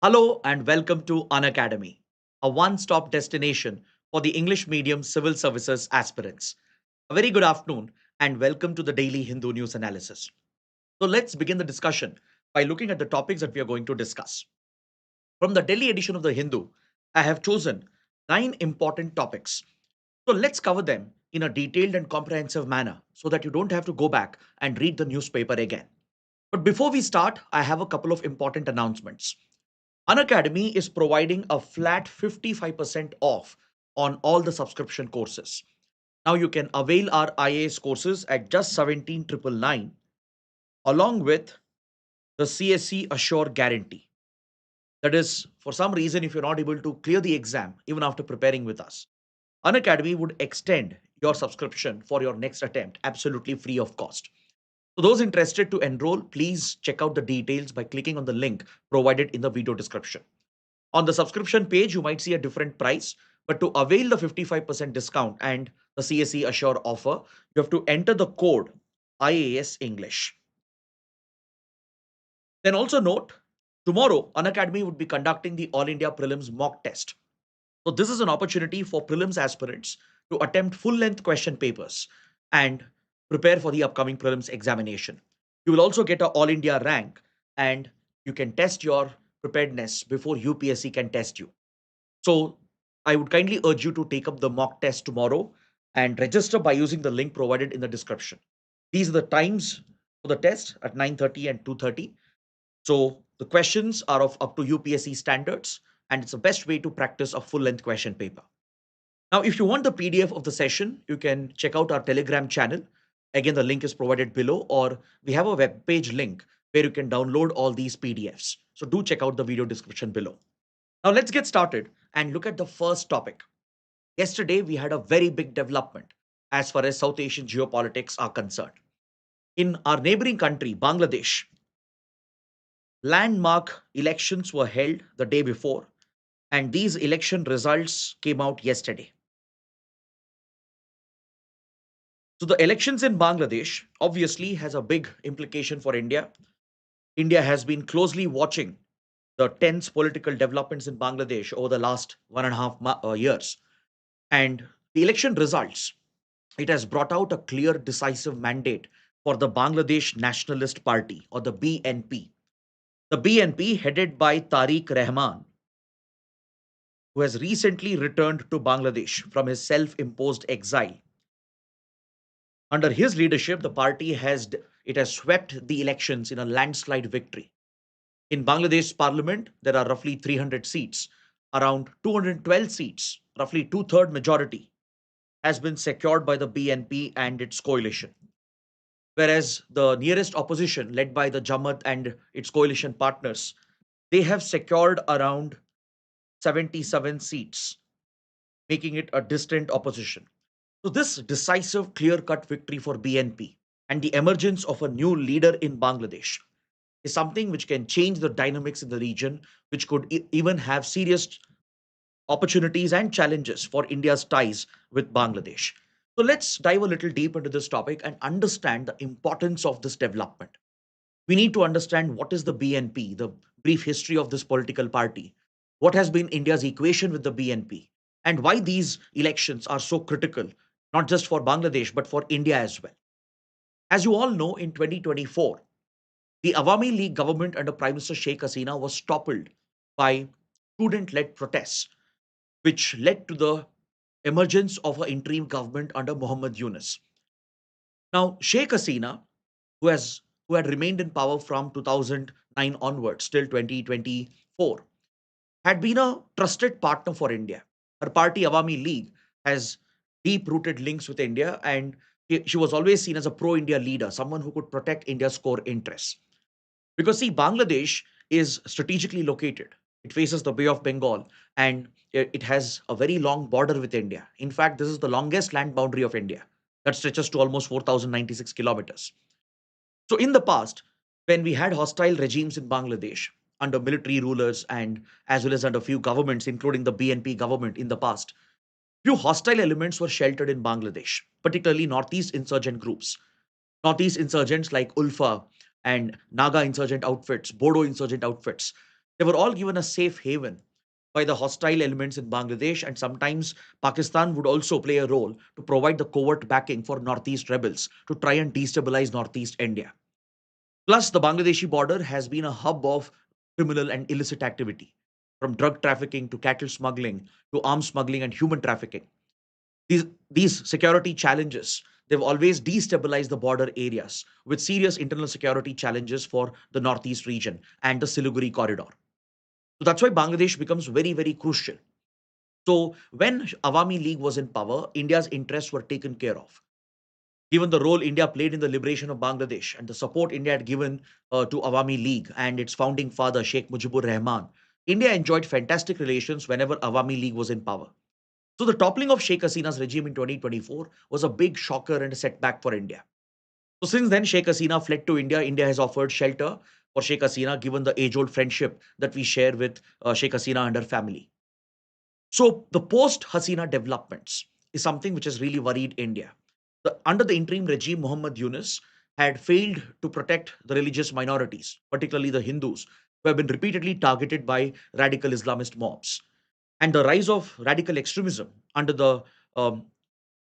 Hello and welcome to Unacademy, a one-stop destination for the English medium civil services aspirants. A very good afternoon and welcome to the daily Hindu news analysis. So let's begin the discussion by looking at the topics that we are going to discuss. From the Delhi edition of the Hindu, I have chosen 9 important topics. So let's cover them in a detailed and comprehensive manner so that you don't have to go back and read the newspaper again. But before we start, I have a couple of important announcements. Unacademy is providing a flat 55% off on all the subscription courses. Now you can avail our IAS courses at just 17,999 along with the CSE Assure guarantee. That is, for some reason, if you're not able to clear the exam even after preparing with us, Unacademy would extend your subscription for your next attempt absolutely free of cost. For those interested to enroll, please check out the details by clicking on the link provided in the video description. On the subscription page, you might see a different price, but to avail the 55% discount and the CSE Assure offer, you have to enter the code IAS English. Then also note, tomorrow, Unacademy would be conducting the All India Prelims mock test. So this is an opportunity for prelims aspirants to attempt full-length question papers and prepare for the upcoming prelims examination. You will also get an All India rank and you can test your preparedness before UPSC can test you. So I would kindly urge you to take up the mock test tomorrow and register by using the link provided in the description. These are the times for the test at 9:30 and 2:30. So the questions are of up to UPSC standards and it's the best way to practice a full length question paper. Now, if you want the PDF of the session, you can check out our Telegram channel. Again, the link is provided below, or we have a web page link where you can download all these PDFs. So do check out the video description below. Now let's get started and look at the first topic. Yesterday, we had a very big development as far as South Asian geopolitics are concerned. In our neighboring country, Bangladesh, landmark elections were held the day before, and these election results came out yesterday. So the elections in Bangladesh obviously has a big implication for India. India has been closely watching the tense political developments in Bangladesh over the last 1.5 years. And the election results, it has brought out a clear, decisive mandate for the Bangladesh Nationalist Party or the BNP. The BNP, headed by Tarique Rahman, who has recently returned to Bangladesh from his self imposed exile. Under his leadership, the party has swept the elections in a landslide victory. In Bangladesh parliament, there are roughly 300 seats. Around 212 seats, roughly two-third majority, has been secured by the BNP and its coalition. Whereas the nearest opposition, led by the Jamaat and its coalition partners, they have secured around 77 seats, making it a distant opposition. So, this decisive, clear cut victory for BNP and the emergence of a new leader in Bangladesh is something which can change the dynamics in the region, which could even have serious opportunities and challenges for India's ties with Bangladesh. So, let's dive a little deep into this topic and understand the importance of this development. We need to understand what is the BNP, the brief history of this political party, what has been India's equation with the BNP, and why these elections are so critical, not just for Bangladesh, but for India as well. As you all know, in 2024, the Awami League government under Prime Minister Sheikh Hasina was toppled by student led protests, which led to the emergence of an interim government under Muhammad Yunus. Now, Sheikh Hasina, who has who had remained in power from 2009 onwards till 2024, had been a trusted partner for India. Her party, Awami League, has deep rooted links with India, and she was always seen as a pro India leader, someone who could protect India's core interests. Because, see, Bangladesh is strategically located. It faces the Bay of Bengal and it has a very long border with India. In fact, this is the longest land boundary of India that stretches to almost 4,096 kilometers. So, in the past, when we had hostile regimes in Bangladesh under military rulers and as well as under few governments, including the BNP government in the past, few hostile elements were sheltered in Bangladesh, particularly Northeast insurgent groups. Northeast insurgents like Ulfa and Naga insurgent outfits, Bodo insurgent outfits. They were all given a safe haven by the hostile elements in Bangladesh, and sometimes Pakistan would also play a role to provide the covert backing for Northeast rebels to try and destabilize Northeast India. Plus, the Bangladeshi border has been a hub of criminal and illicit activity, from drug trafficking to cattle smuggling to arms smuggling and human trafficking. These security challenges, they've always destabilized the border areas with serious internal security challenges for the Northeast region and the Siliguri corridor. So that's why Bangladesh becomes very, very crucial. So when Awami League was in power, India's interests were taken care of. Given the role India played in the liberation of Bangladesh and the support India had given to Awami League and its founding father, Sheikh Mujibur Rahman, India enjoyed fantastic relations whenever Awami League was in power. So the toppling of Sheikh Hasina's regime in 2024 was a big shocker and a setback for India. So since then, Sheikh Hasina fled to India. India has offered shelter for Sheikh Hasina, given the age-old friendship that we share with Sheikh Hasina and her family. So the post-Hasina developments is something which has really worried India. Under the interim regime, Muhammad Yunus had failed to protect the religious minorities, particularly the Hindus, who have been repeatedly targeted by radical Islamist mobs. And the rise of radical extremism under the um,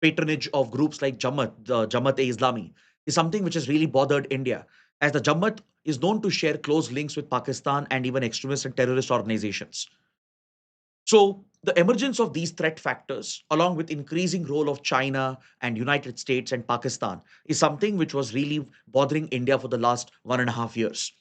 patronage of groups like Jamaat, the Jamaat-e-Islami, is something which has really bothered India, as the Jamaat is known to share close links with Pakistan and even extremist and terrorist organizations. So the emergence of these threat factors, along with increasing role of China and United States and Pakistan, is something which was really bothering India for the last 1.5 years.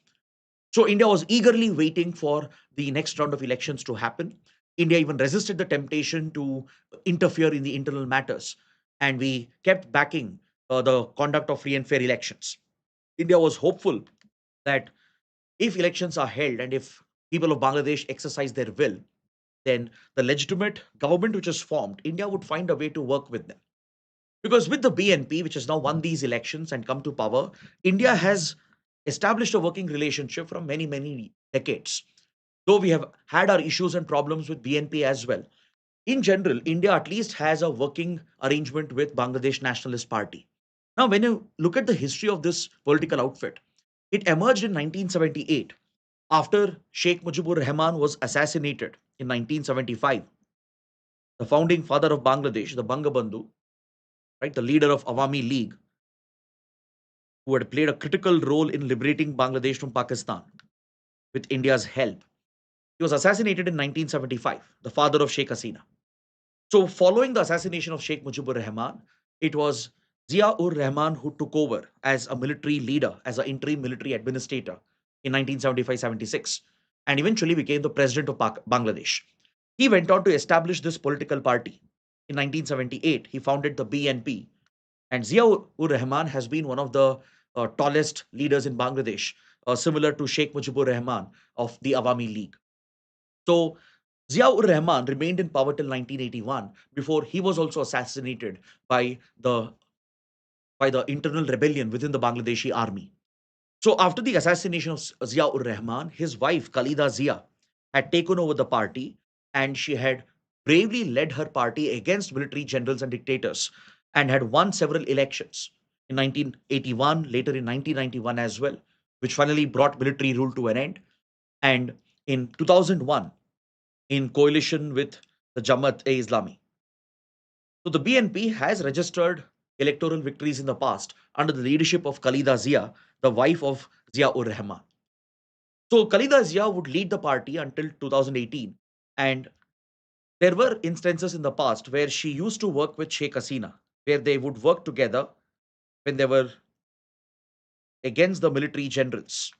So India was eagerly waiting for the next round of elections to happen. India even resisted the temptation to interfere in the internal matters, and we kept backing the conduct of free and fair elections. India was hopeful that if elections are held and if people of Bangladesh exercise their will, then the legitimate government which is formed, India would find a way to work with them. Because with the BNP, which has now won these elections and come to power, India has established a working relationship from many, many decades. Though we have had our issues and problems with BNP as well. In general, India at least has a working arrangement with Bangladesh Nationalist Party. Now, when you look at the history of this political outfit, it emerged in 1978 after Sheikh Mujibur Rahman was assassinated in 1975. The founding father of Bangladesh, the Bangabandhu, right, the leader of Awami League, who had played a critical role in liberating Bangladesh from Pakistan with India's help. He was assassinated in 1975, the father of Sheikh Hasina. So, following the assassination of Sheikh Mujibur Rahman, it was Zia-ur Rahman who took over as a military leader, as an interim military administrator in 1975-76, and eventually became the president of Bangladesh. He went on to establish this political party. In 1978, he founded the BNP, and Zia-ur Rahman has been one of the tallest leaders in Bangladesh, similar to Sheikh Mujibur Rahman of the Awami League. So Zia-ur Rahman remained in power till 1981 before he was also assassinated by the internal rebellion within the Bangladeshi army. So after the assassination of Zia-ur Rahman, his wife Khalida Zia had taken over the party, and she had bravely led her party against military generals and dictators and had won several elections in 1981, later in 1991 as well, which finally brought military rule to an end. And in 2001, in coalition with the Jamaat-e-Islami. So the BNP has registered electoral victories in the past under the leadership of Khalida Zia, the wife of Zia-ur Rahman. So Khalida Zia would lead the party until 2018, and there were instances in the past where she used to work with Sheikh Hasina, where they would work together when they were against the military generals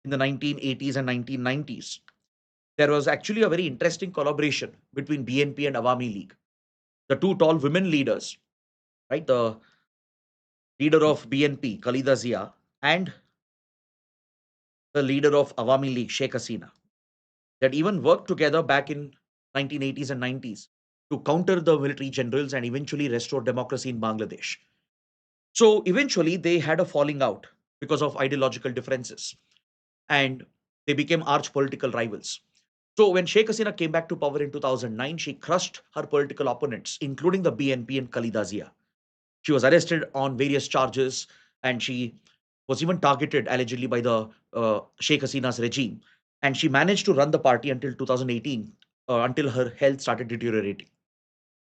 in the 1980s and 1990s. There was actually a very interesting collaboration between BNP and Awami League. The two tall women leaders, right? The leader of BNP, Khalida Zia, and the leader of Awami League, Sheikh Hasina, that even worked together back in 1980s and 90s to counter the military generals and eventually restore democracy in Bangladesh. So eventually they had a falling out because of ideological differences, and they became arch political rivals. So when Sheikh Hasina came back to power in 2009, she crushed her political opponents, including the BNP and Khalida Zia. She was arrested on various charges, and she was even targeted allegedly by the Sheikh Hasina's regime. and she managed to run the party until 2018, until her health started deteriorating.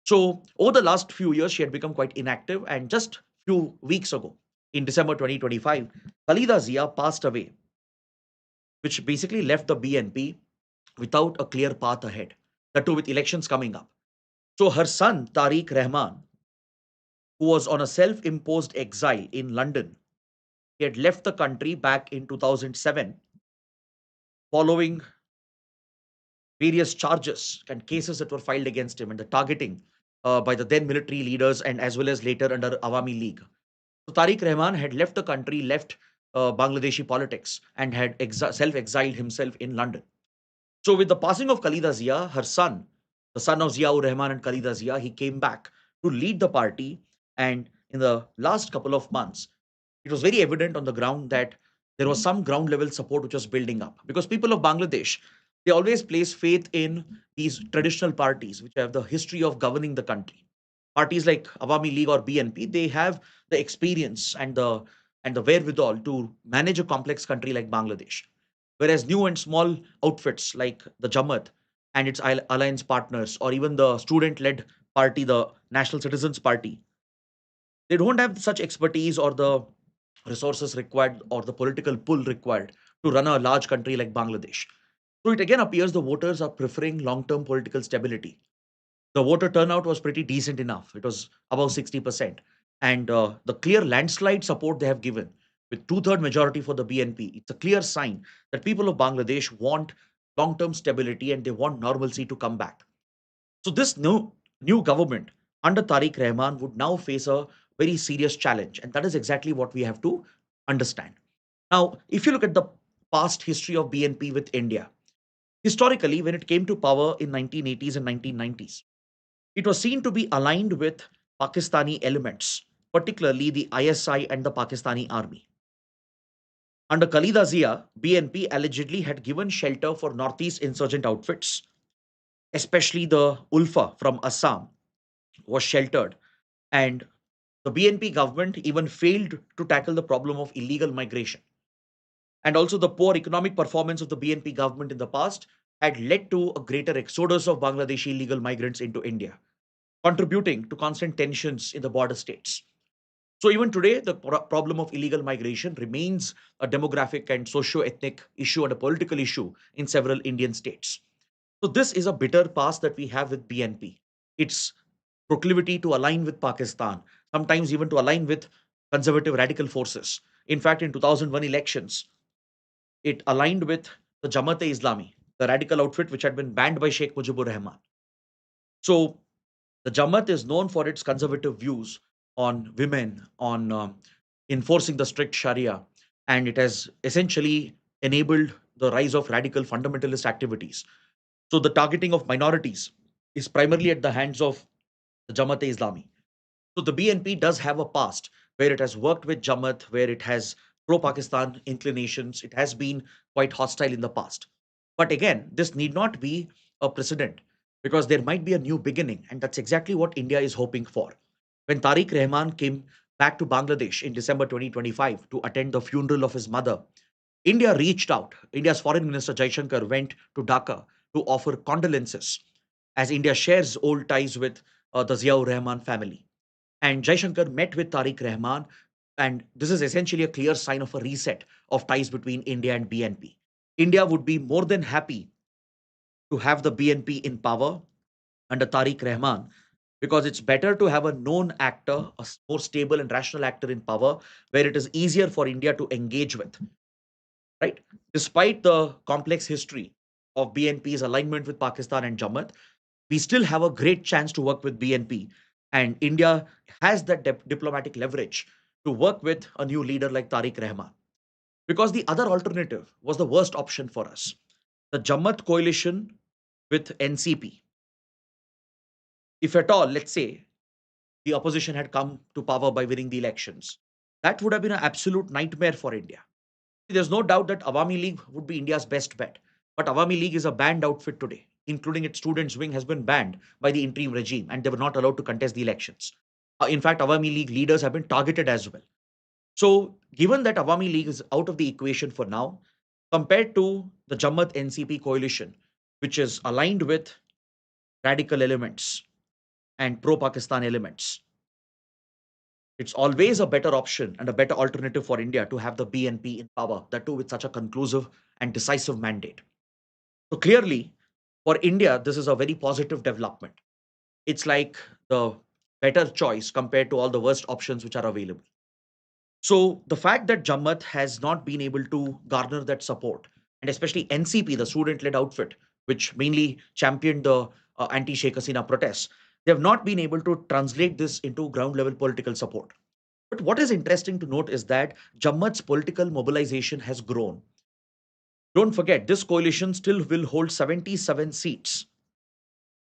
So over the last few years, she had become quite inactive, and just few weeks ago, in December 2025, Khalida Zia passed away, which basically left the BNP without a clear path ahead. That too with elections coming up. So her son Tarique Rahman, who was on a self-imposed exile in London, he had left the country back in 2007 following various charges and cases that were filed against him and the targeting by the then military leaders and as well as later under Awami League. So Tariq Rahman had left the country, left Bangladeshi politics, and had self-exiled himself in London. So with the passing of Khalida Zia, her son, the son of Ziaur Rahman and Khalida Zia, he came back to lead the party. And in the last couple of months, it was very evident on the ground that there was some ground level support which was building up, because people of Bangladesh, they always place faith in these traditional parties which have the history of governing the country. Parties like Awami League or BNP, they have the experience and the wherewithal to manage a complex country like Bangladesh. Whereas new and small outfits like the Jamaat and its alliance partners, or even the student led party, the National Citizens Party, they don't have such expertise or the resources required or the political pull required to run a large country like Bangladesh. So it again appears the voters are preferring long term political stability. The voter turnout was pretty decent enough. It was above 60%. And the clear landslide support they have given with two-third majority for the BNP, it's a clear sign that people of Bangladesh want long-term stability and they want normalcy to come back. So this new government under Tariq Rahman would now face a very serious challenge, and that is exactly what we have to understand. Now, if you look at the past history of BNP with India, historically, when it came to power in 1980s and 1990s, it was seen to be aligned with Pakistani elements, particularly the ISI and the Pakistani army. Under Khalida Zia, BNP allegedly had given shelter for Northeast insurgent outfits, especially the Ulfa from Assam was sheltered, and the BNP government even failed to tackle the problem of illegal migration. And also, the poor economic performance of the BNP government in the past had led to a greater exodus of Bangladeshi illegal migrants into India, contributing to constant tensions in the border states. So, even today, the problem of illegal migration remains a demographic and socio ethnic issue and a political issue in several Indian states. So, this is a bitter past that we have with BNP. Its proclivity to align with Pakistan, sometimes even to align with conservative radical forces. In fact, in 2001 elections, it aligned with the Jamaat-e-Islami, the radical outfit which had been banned by Sheikh Mujibur Rahman. So the Jamaat is known for its conservative views on women, on enforcing the strict Sharia, and it has essentially enabled the rise of radical fundamentalist activities. So the targeting of minorities is primarily at the hands of the Jamaat-e-Islami. So the BNP does have a past where it has worked with Jamaat, where it has pro-Pakistan inclinations. It has been quite hostile in the past. But again, this need not be a precedent, because there might be a new beginning, and that's exactly what India is hoping for. When Tariq Rahman came back to Bangladesh in December 2025 to attend the funeral of his mother, India reached out. India's Foreign Minister Jaishankar went to Dhaka to offer condolences as India shares old ties with the Ziaur Rahman family. And Jaishankar met with Tariq Rahman, and this is essentially a clear sign of a reset of ties between India and BNP. India would be more than happy to have the BNP in power under Tariq Rahman, because it's better to have a known actor, a more stable and rational actor in power, where it is easier for India to engage with, right? Despite the complex history of BNP's alignment with Pakistan and Jamaat, we still have a great chance to work with BNP. And India has that diplomatic leverage to work with a new leader like Tariq Rahman. Because the other alternative was the worst option for us. The Jamaat coalition with NCP. If at all, let's say, the opposition had come to power by winning the elections, that would have been an absolute nightmare for India. There's no doubt that Awami League would be India's best bet. But Awami League is a banned outfit today, including its students' wing has been banned by the interim regime and they were not allowed to contest the elections. In fact, Awami League leaders have been targeted as well. So, given that Awami League is out of the equation for now, compared to the Jamaat NCP coalition, which is aligned with radical elements and pro Pakistan elements. It's always a better option and a better alternative for India to have the BNP in power, that too with such a conclusive and decisive mandate. So clearly, for India, this is a very positive development. It's like the better choice compared to all the worst options which are available. So the fact that Jammat has not been able to garner that support, and especially NCP, the student-led outfit, which mainly championed the anti-Sheikh Hasina protests, they have not been able to translate this into ground-level political support. But what is interesting to note is that Jammat's political mobilization has grown. Don't forget, this coalition still will hold 77 seats,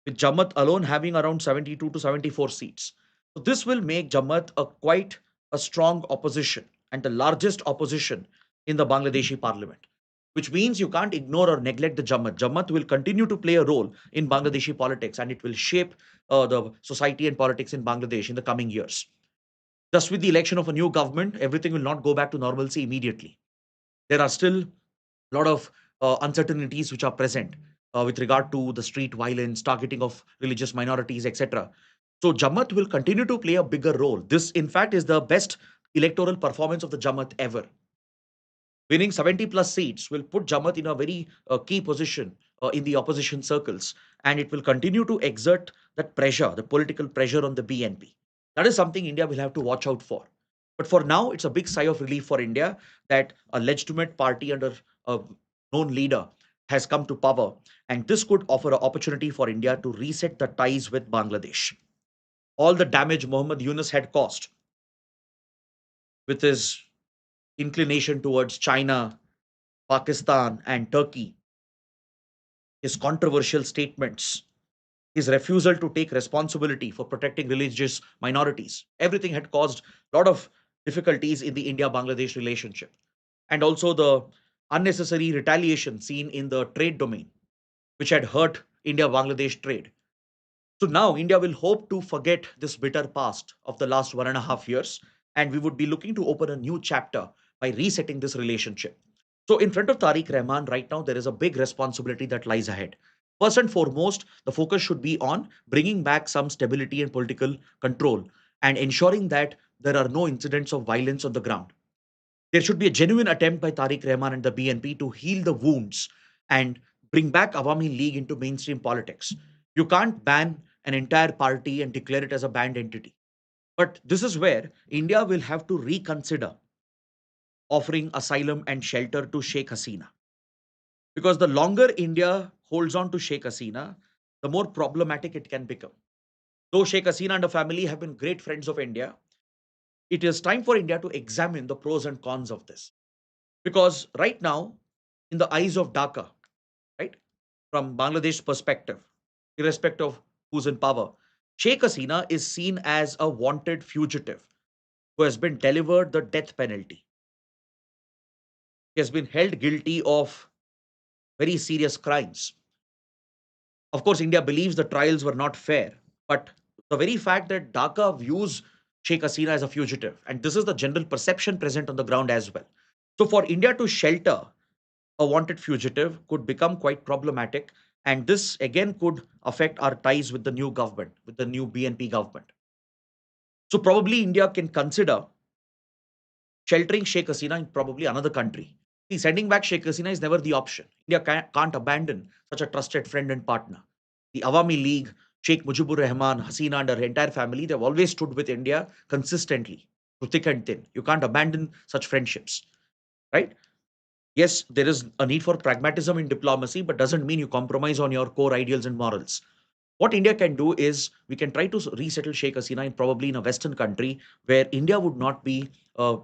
with Jammat alone having around 72 to 74 seats. So this will make Jammat a quite a strong opposition and the largest opposition in the Bangladeshi parliament, which means you can't ignore or neglect the Jammat. Jammat will continue to play a role in Bangladeshi politics and it will shape the society and politics in Bangladesh in the coming years. Just with the election of a new government, everything will not go back to normalcy immediately. There are still a lot of uncertainties which are present with regard to the street violence, targeting of religious minorities, etc. So Jamaat will continue to play a bigger role. This, in fact, is the best electoral performance of the Jamaat ever. Winning 70 plus seats will put Jamaat in a very key position in the opposition circles, and it will continue to exert that pressure, the political pressure on the BNP. That is something India will have to watch out for. But for now, it's a big sigh of relief for India that a legitimate party under a known leader has come to power, and this could offer an opportunity for India to reset the ties with Bangladesh. All the damage Muhammad Yunus had caused with his inclination towards China, Pakistan, and Turkey, his controversial statements, his refusal to take responsibility for protecting religious minorities, everything had caused a lot of difficulties in the India Bangladesh relationship. And also the unnecessary retaliation seen in the trade domain, which had hurt India Bangladesh trade. So now India will hope to forget this bitter past of the last 1.5 years, and we would be looking to open a new chapter by resetting this relationship. So in front of Tariq Rahman right now, there is a big responsibility that lies ahead. First and foremost, the focus should be on bringing back some stability and political control and ensuring that there are no incidents of violence on the ground. There should be a genuine attempt by Tariq Rahman and the BNP to heal the wounds and bring back Awami League into mainstream politics. You can't ban an entire party and declare it as a banned entity. But this is where India will have to reconsider offering asylum and shelter to Sheikh Hasina. Because the longer India holds on to Sheikh Hasina, the more problematic it can become. Though Sheikh Hasina and her family have been great friends of India, it is time for India to examine the pros and cons of this. Because right now, in the eyes of Dhaka, right, from Bangladesh's perspective, irrespective of who's in power, Sheikh Hasina is seen as a wanted fugitive who has been delivered the death penalty. He has been held guilty of very serious crimes. Of course, India believes the trials were not fair, but the very fact that Dhaka views Sheikh Hasina as a fugitive, and this is the general perception present on the ground as well. So, for India to shelter a wanted fugitive could become quite problematic, and this again could affect our ties with the new government, with the new BNP government. So, probably India can consider sheltering Sheikh Hasina in probably another country. See, sending back Sheikh Hasina is never the option. India can't abandon such a trusted friend and partner. The Awami League, Sheikh Mujibur Rahman, Hasina and her entire family, they've always stood with India consistently, through thick and thin. You can't abandon such friendships, right? Yes, there is a need for pragmatism in diplomacy, but doesn't mean you compromise on your core ideals and morals. What India can do is we can try to resettle Sheikh Hasina in probably in a Western country where India would not be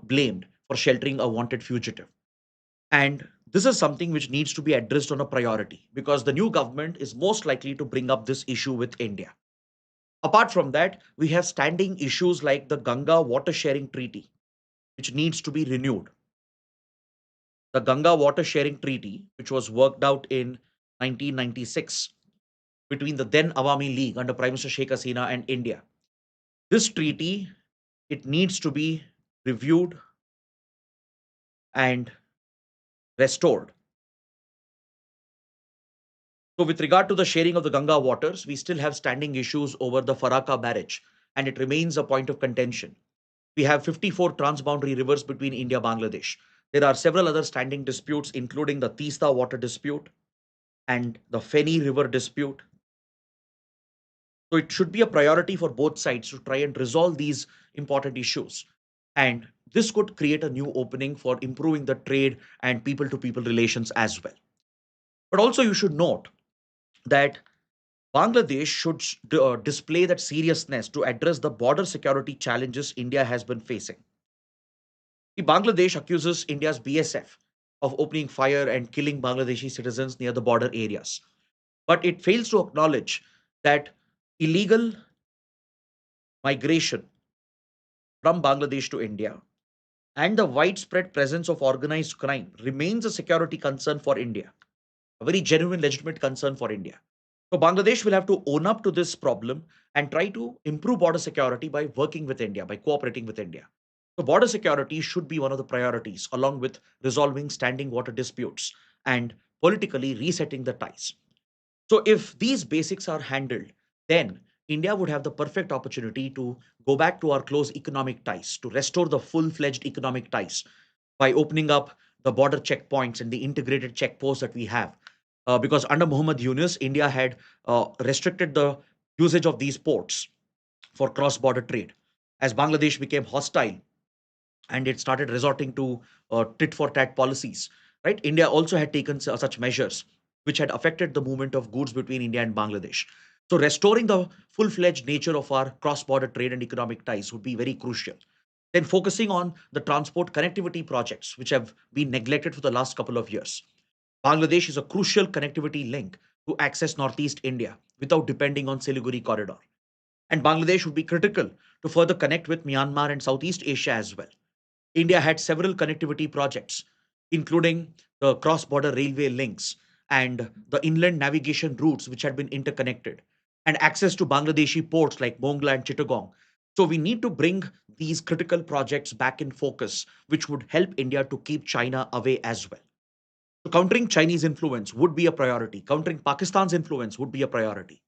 blamed for sheltering a wanted fugitive. And this is something which needs to be addressed on a priority because the new government is most likely to bring up this issue with India. Apart from that, we have standing issues like the Ganga Water Sharing Treaty, which needs to be renewed. The Ganga Water Sharing Treaty, which was worked out in 1996 between the then Awami League under Prime Minister Sheikh Hasina and India. This treaty, it needs to be reviewed and restored. So, with regard to the sharing of the Ganga waters, we still have standing issues over the Faraka barrage, and it remains a point of contention. We have 54 transboundary rivers between India and Bangladesh. There are several other standing disputes, including the Tista water dispute and the Feni river dispute. So it should be a priority for both sides to try and resolve these important issues. And this could create a new opening for improving the trade and people to people relations as well. But also, you should note that Bangladesh should display that seriousness to address the border security challenges India has been facing. Bangladesh accuses India's BSF of opening fire and killing Bangladeshi citizens near the border areas. But it fails to acknowledge that illegal migration from Bangladesh to India and the widespread presence of organized crime remains a security concern for India, a very genuine, legitimate concern for India. So Bangladesh will have to own up to this problem and try to improve border security by working with India, by cooperating with India. So border security should be one of the priorities, along with resolving standing water disputes and politically resetting the ties. So if these basics are handled, then India would have the perfect opportunity to go back to our close economic ties, to restore the full-fledged economic ties by opening up the border checkpoints and the integrated checkposts that we have. Because under Muhammad Yunus, India had restricted the usage of these ports for cross-border trade. As Bangladesh became hostile and it started resorting to tit for tat policies, right? India also had taken such measures which had affected the movement of goods between India and Bangladesh. So, restoring the full fledged nature of our cross border trade and economic ties would be very crucial. Then, focusing on the transport connectivity projects, which have been neglected for the last couple of years. Bangladesh is a crucial connectivity link to access Northeast India without depending on Siliguri corridor. And Bangladesh would be critical to further connect with Myanmar and Southeast Asia as well. India had several connectivity projects, including the cross border railway links and the inland navigation routes, which had been interconnected, and access to Bangladeshi ports like Mongla and Chittagong. So, we need to bring these critical projects back in focus, which would help India to keep China away as well. So countering Chinese influence would be a priority. Countering Pakistan's influence would be a priority.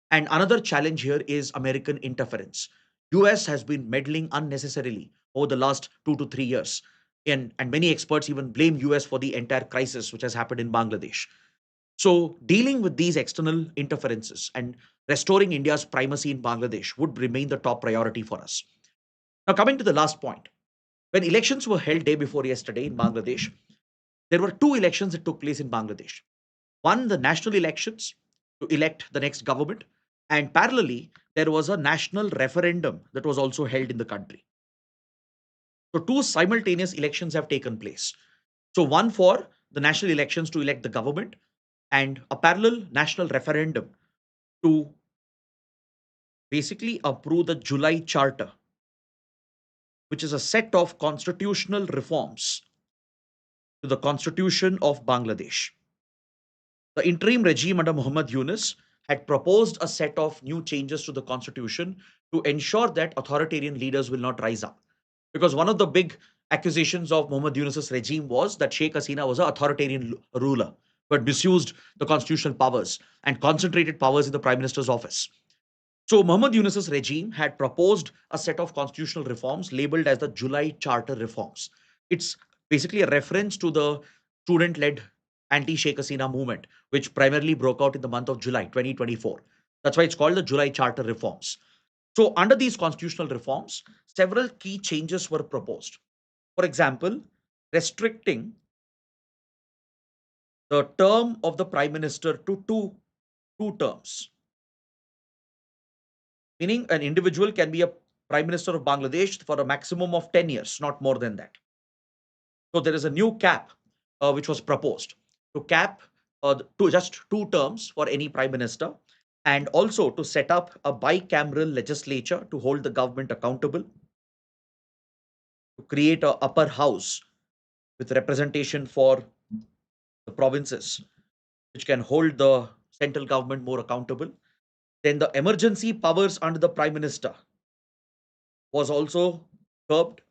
And another challenge here is American interference. US has been meddling unnecessarily over the last 2 to 3 years. And many experts even blame US for the entire crisis which has happened in Bangladesh. So dealing with these external interferences and restoring India's primacy in Bangladesh would remain the top priority for us. Now coming to the last point. When elections were held day before yesterday in Bangladesh, there were two elections that took place in Bangladesh. One, the national elections to elect the next government, and parallelly, there was a national referendum that was also held in the country. So, two simultaneous elections have taken place. So, one for the national elections to elect the government, and a parallel national referendum to basically approve the July Charter, which is a set of constitutional reforms to the constitution of Bangladesh. The interim regime under Muhammad Yunus had proposed a set of new changes to the constitution to ensure that authoritarian leaders will not rise up. Because one of the big accusations of Muhammad Yunus's regime was that Sheikh Hasina was an authoritarian ruler who had misused the constitutional powers and concentrated powers in the prime minister's office. So Muhammad Yunus's regime had proposed a set of constitutional reforms labeled as the July Charter reforms. It's basically a reference to the student-led anti-Sheikh Hasina movement, which primarily broke out in the month of July 2024. That's why it's called the July Charter reforms. So under these constitutional reforms, several key changes were proposed. For example, restricting the term of the prime minister to two terms, meaning an individual can be a prime minister of Bangladesh for a maximum of 10 years, not more than that. So there is a new cap which was proposed to cap to just 2 terms for any prime minister, and also to set up a bicameral legislature to hold the government accountable, to create a upper house with representation for the provinces, which can hold the central government more accountable. Then the emergency powers under the prime minister was also curbed,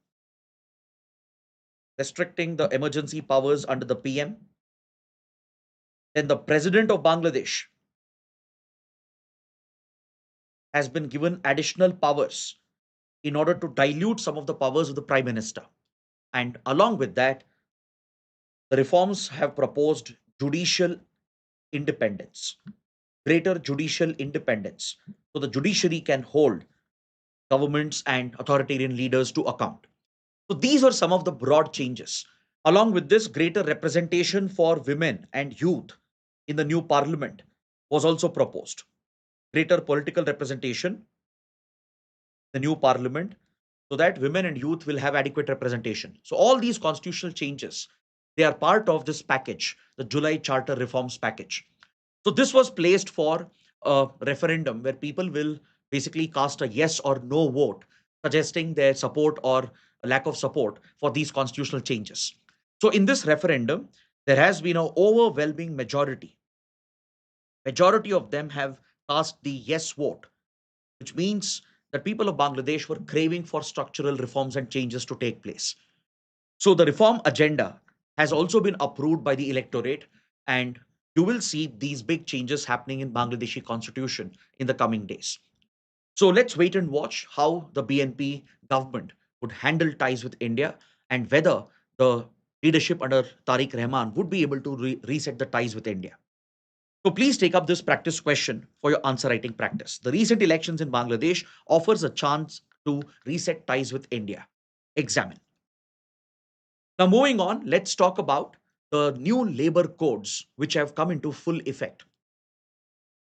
restricting the emergency powers under the PM. Then the president of Bangladesh has been given additional powers in order to dilute some of the powers of the Prime Minister. And along with that, the reforms have proposed judicial independence, greater judicial independence. So the judiciary can hold governments and authoritarian leaders to account. So these are some of the broad changes. Along with this, greater representation for women and youth in the new parliament was also proposed. Greater political representation, the new parliament, so that women and youth will have adequate representation. So all these constitutional changes, they are part of this package, the July Charter reforms package. So this was placed for a referendum where people will basically cast a yes or no vote, suggesting their support or lack of support for these constitutional changes. So in this referendum, there has been an overwhelming majority. Majority of them have cast the yes vote, which means that people of Bangladesh were craving for structural reforms and changes to take place. So the reform agenda has also been approved by the electorate, and you will see these big changes happening in Bangladeshi constitution in the coming days. So let's wait and watch how the BNP government would handle ties with India and whether the leadership under Tariq Rahman would be able to reset the ties with India. So please take up this practice question for your answer writing practice. The recent elections in Bangladesh offers a chance to reset ties with India. Examine. Now, moving on, let's talk about the new labor codes which have come into full effect.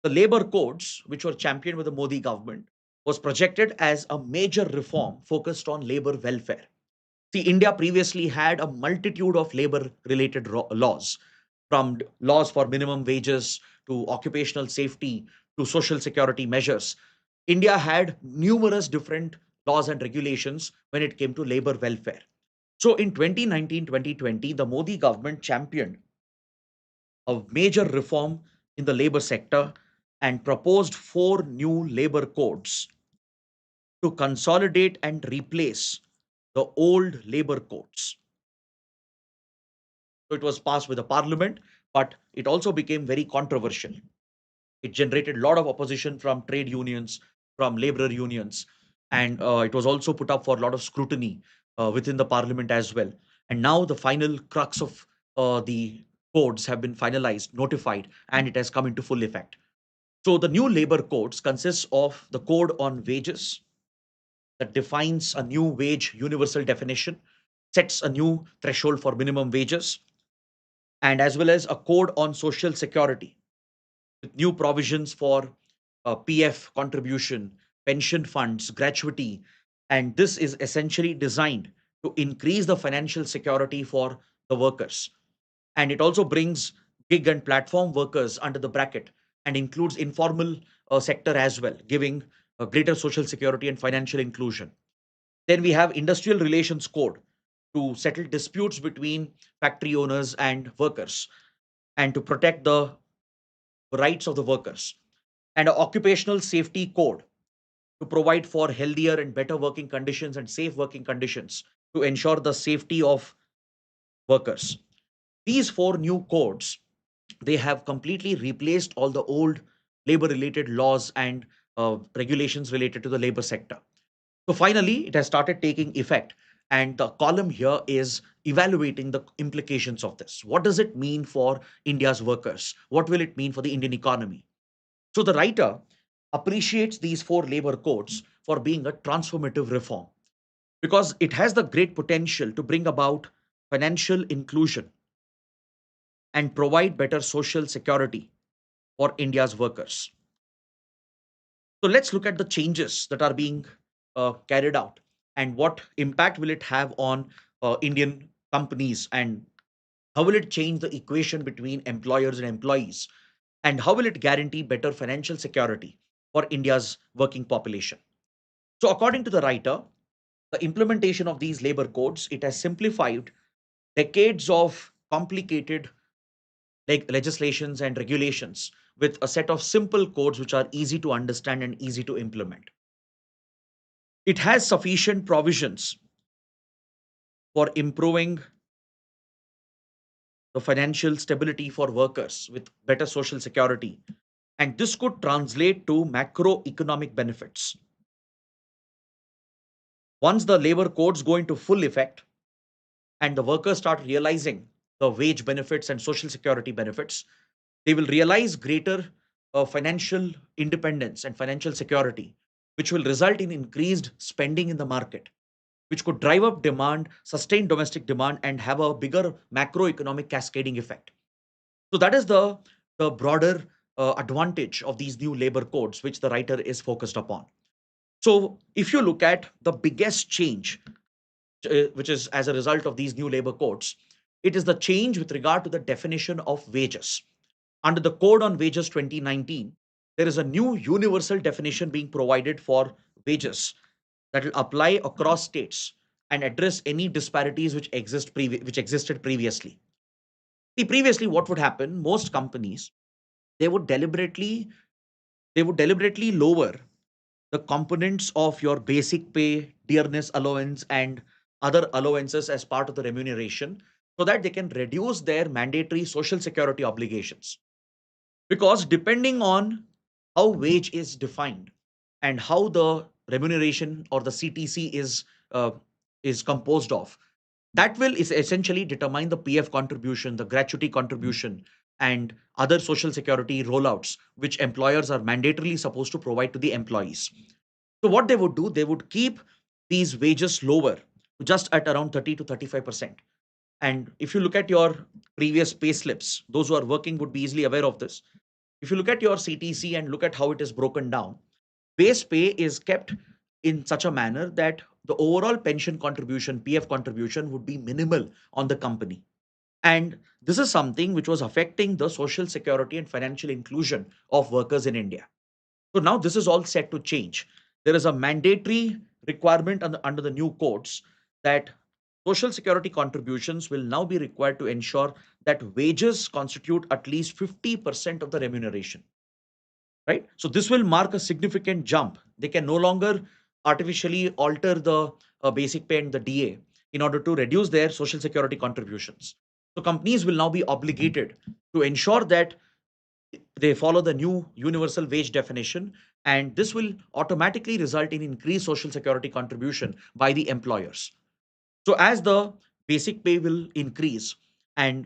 The labor codes, which were championed by the Modi government, was projected as a major reform focused on labor welfare. See, India previously had a multitude of labor related laws, from laws for minimum wages to occupational safety to social security measures. India had numerous different laws and regulations when it came to labor welfare. So in 2019-2020, the Modi government championed a major reform in the labor sector and proposed four new labor codes to consolidate and replace the old labor codes. So it was passed with the parliament, but it also became very controversial. It generated a lot of opposition from trade unions, from labor unions, and it was also put up for a lot of scrutiny within the parliament as well. And now the final crux of the codes have been finalized, notified, and it has come into full effect. So the new labor codes consists of the code on wages that defines a new wage universal definition, sets a new threshold for minimum wages, and as well as a code on social security with new provisions for PF contribution, pension funds, gratuity. And this is essentially designed to increase the financial security for the workers. And it also brings gig and platform workers under the bracket and includes informal sector as well, giving greater social security and financial inclusion. Then we have industrial relations code to settle disputes between factory owners and workers and to protect the rights of the workers, and an occupational safety code to provide for healthier and better working conditions and safe working conditions to ensure the safety of workers. These four new codes, they have completely replaced all the old labor related laws and regulations related to the labor sector. So finally, it has started taking effect. And the column here is evaluating the implications of this. What does it mean for India's workers? What will it mean for the Indian economy? So the writer appreciates these four labor codes for being a transformative reform because it has the great potential to bring about financial inclusion and provide better social security for India's workers. So let's look at the changes that are being carried out and what impact will it have on Indian companies, and how will it change the equation between employers and employees, and how will it guarantee better financial security for India's working population. So according to the writer, the implementation of these labor codes, it has simplified decades of complicated legislations and regulations with a set of simple codes which are easy to understand and easy to implement. It has sufficient provisions for improving the financial stability for workers with better social security. And this could translate to macroeconomic benefits. Once the labor codes go into full effect and the workers start realizing the wage benefits and social security benefits, they will realize greater financial independence and financial security, which will result in increased spending in the market, which could drive up demand, sustain domestic demand, and have a bigger macroeconomic cascading effect. So that is the broader advantage of these new labor codes, which the writer is focused upon. So if you look at the biggest change, which is as a result of these new labor codes, it is the change with regard to the definition of wages. Under the Code on Wages 2019, there is a new universal definition being provided for wages that will apply across states and address any disparities which existed previously. See, previously, what would happen? Most companies, they would deliberately lower the components of your basic pay, dearness allowance, and other allowances as part of the remuneration, so that they can reduce their mandatory social security obligations. Because depending on how wage is defined and how the remuneration or the CTC uh, is composed of, that will is essentially determine the PF contribution, the gratuity contribution, and other social security rollouts which employers are mandatorily supposed to provide to the employees. So what they would do, they would keep these wages lower, just at around 30 to 35%. And if you look at your previous pay slips, those who are working would be easily aware of this. If you look at your CTC and look at how it is broken down, base pay is kept in such a manner that the overall pension contribution, PF contribution, would be minimal on the company. And this is something which was affecting the social security and financial inclusion of workers in India. So now this is all set to change. There is a mandatory requirement under the new codes that social security contributions will now be required to ensure that wages constitute at least 50% of the remuneration, right? So this will mark a significant jump. They can no longer artificially alter the basic pay and the DA in order to reduce their social security contributions. So companies will now be obligated to ensure that they follow the new universal wage definition, and this will automatically result in increased social security contribution by the employers. So as the basic pay will increase and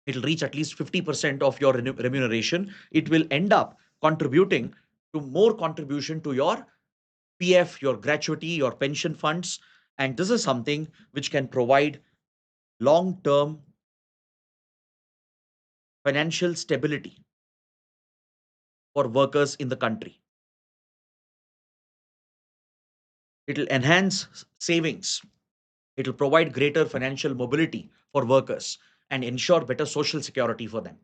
it'll reach at least 50% of your remuneration, it will end up contributing to more contribution to your PF, your gratuity, your pension funds. And this is something which can provide long term financial stability for workers in the country. It'll enhance savings. It'll provide greater financial mobility for workers and ensure better social security for them.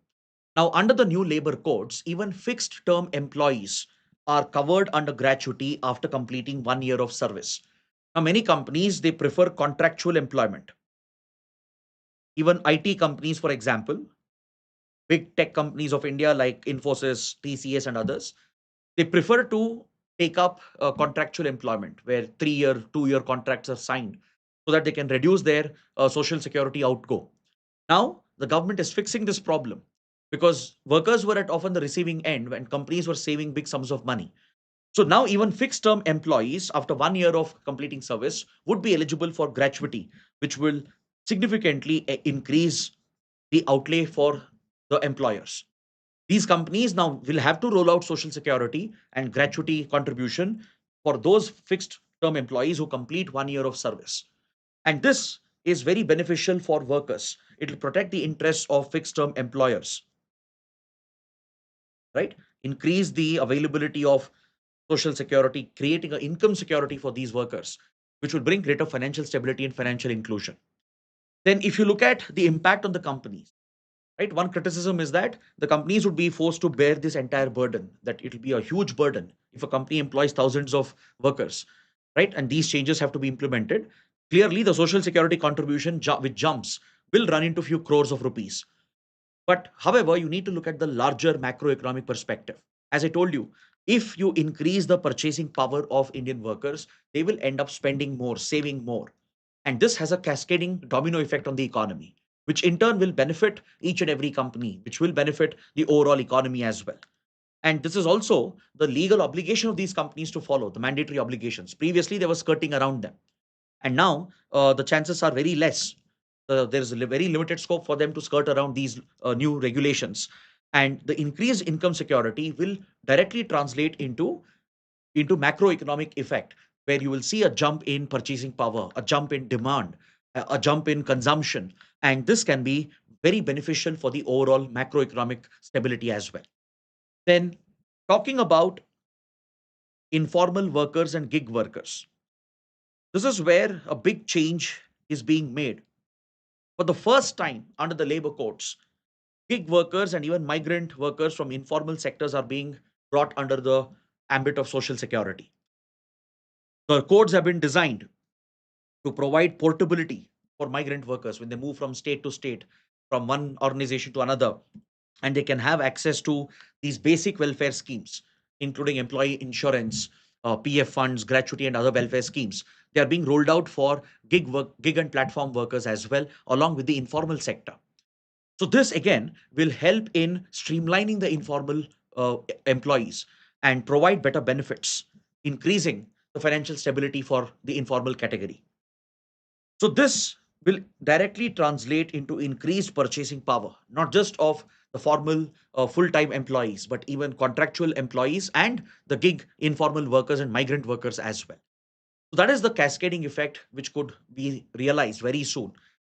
Now, under the new labor codes, even fixed term employees are covered under gratuity after completing 1 year of service. Now, many companies, they prefer contractual employment. Even IT companies, for example, big tech companies of India like Infosys, TCS, and others, they prefer to take up contractual employment where 3 year, 2 year contracts are signed so that they can reduce their social security outgo. Now, the government is fixing this problem because workers were at often the receiving end when companies were saving big sums of money. So now, even fixed term employees, after 1 year of completing service, would be eligible for gratuity, which will significantly increase the outlay for the employers. These companies now will have to roll out social security and gratuity contribution for those fixed term employees who complete 1 year of service. And this is very beneficial for workers. It will protect the interests of fixed term employers, right? Increase the availability of social security, creating an income security for these workers, which will bring greater financial stability and financial inclusion. Then, if you look at the impact on the companies, right, one criticism is that the companies would be forced to bear this entire burden, that it will be a huge burden if a company employs thousands of workers, right? And these changes have to be implemented. Clearly, the social security contribution, which jumps, will run into few crores of rupees. But however, you need to look at the larger macroeconomic perspective. As I told you, if you increase the purchasing power of Indian workers, they will end up spending more, saving more. And this has a cascading domino effect on the economy, which in turn will benefit each and every company, which will benefit the overall economy as well. And this is also the legal obligation of these companies to follow the mandatory obligations. Previously, they were skirting around them. And now the chances are very less. There's a very limited scope for them to skirt around these new regulations. And the increased income security will directly translate into macroeconomic effect, where you will see a jump in purchasing power, a jump in demand, a jump in consumption. And this can be very beneficial for the overall macroeconomic stability as well. Then, talking about informal workers and gig workers, this is where a big change is being made. For the first time under the labor codes, gig workers and even migrant workers from informal sectors are being brought under the ambit of social security. The codes have been designed to provide portability for migrant workers when they move from state to state, from one organization to another, and they can have access to these basic welfare schemes, including employee insurance, PF funds, gratuity, and other welfare schemes. They are being rolled out for gig and platform workers as well, along with the informal sector. So this again will help in streamlining the informal employees and provide better benefits, increasing the financial stability for the informal category. So this will directly translate into increased purchasing power, not just of the formal full-time employees, but even contractual employees and the gig informal workers and migrant workers as well. So that is the cascading effect which could be realized very soon.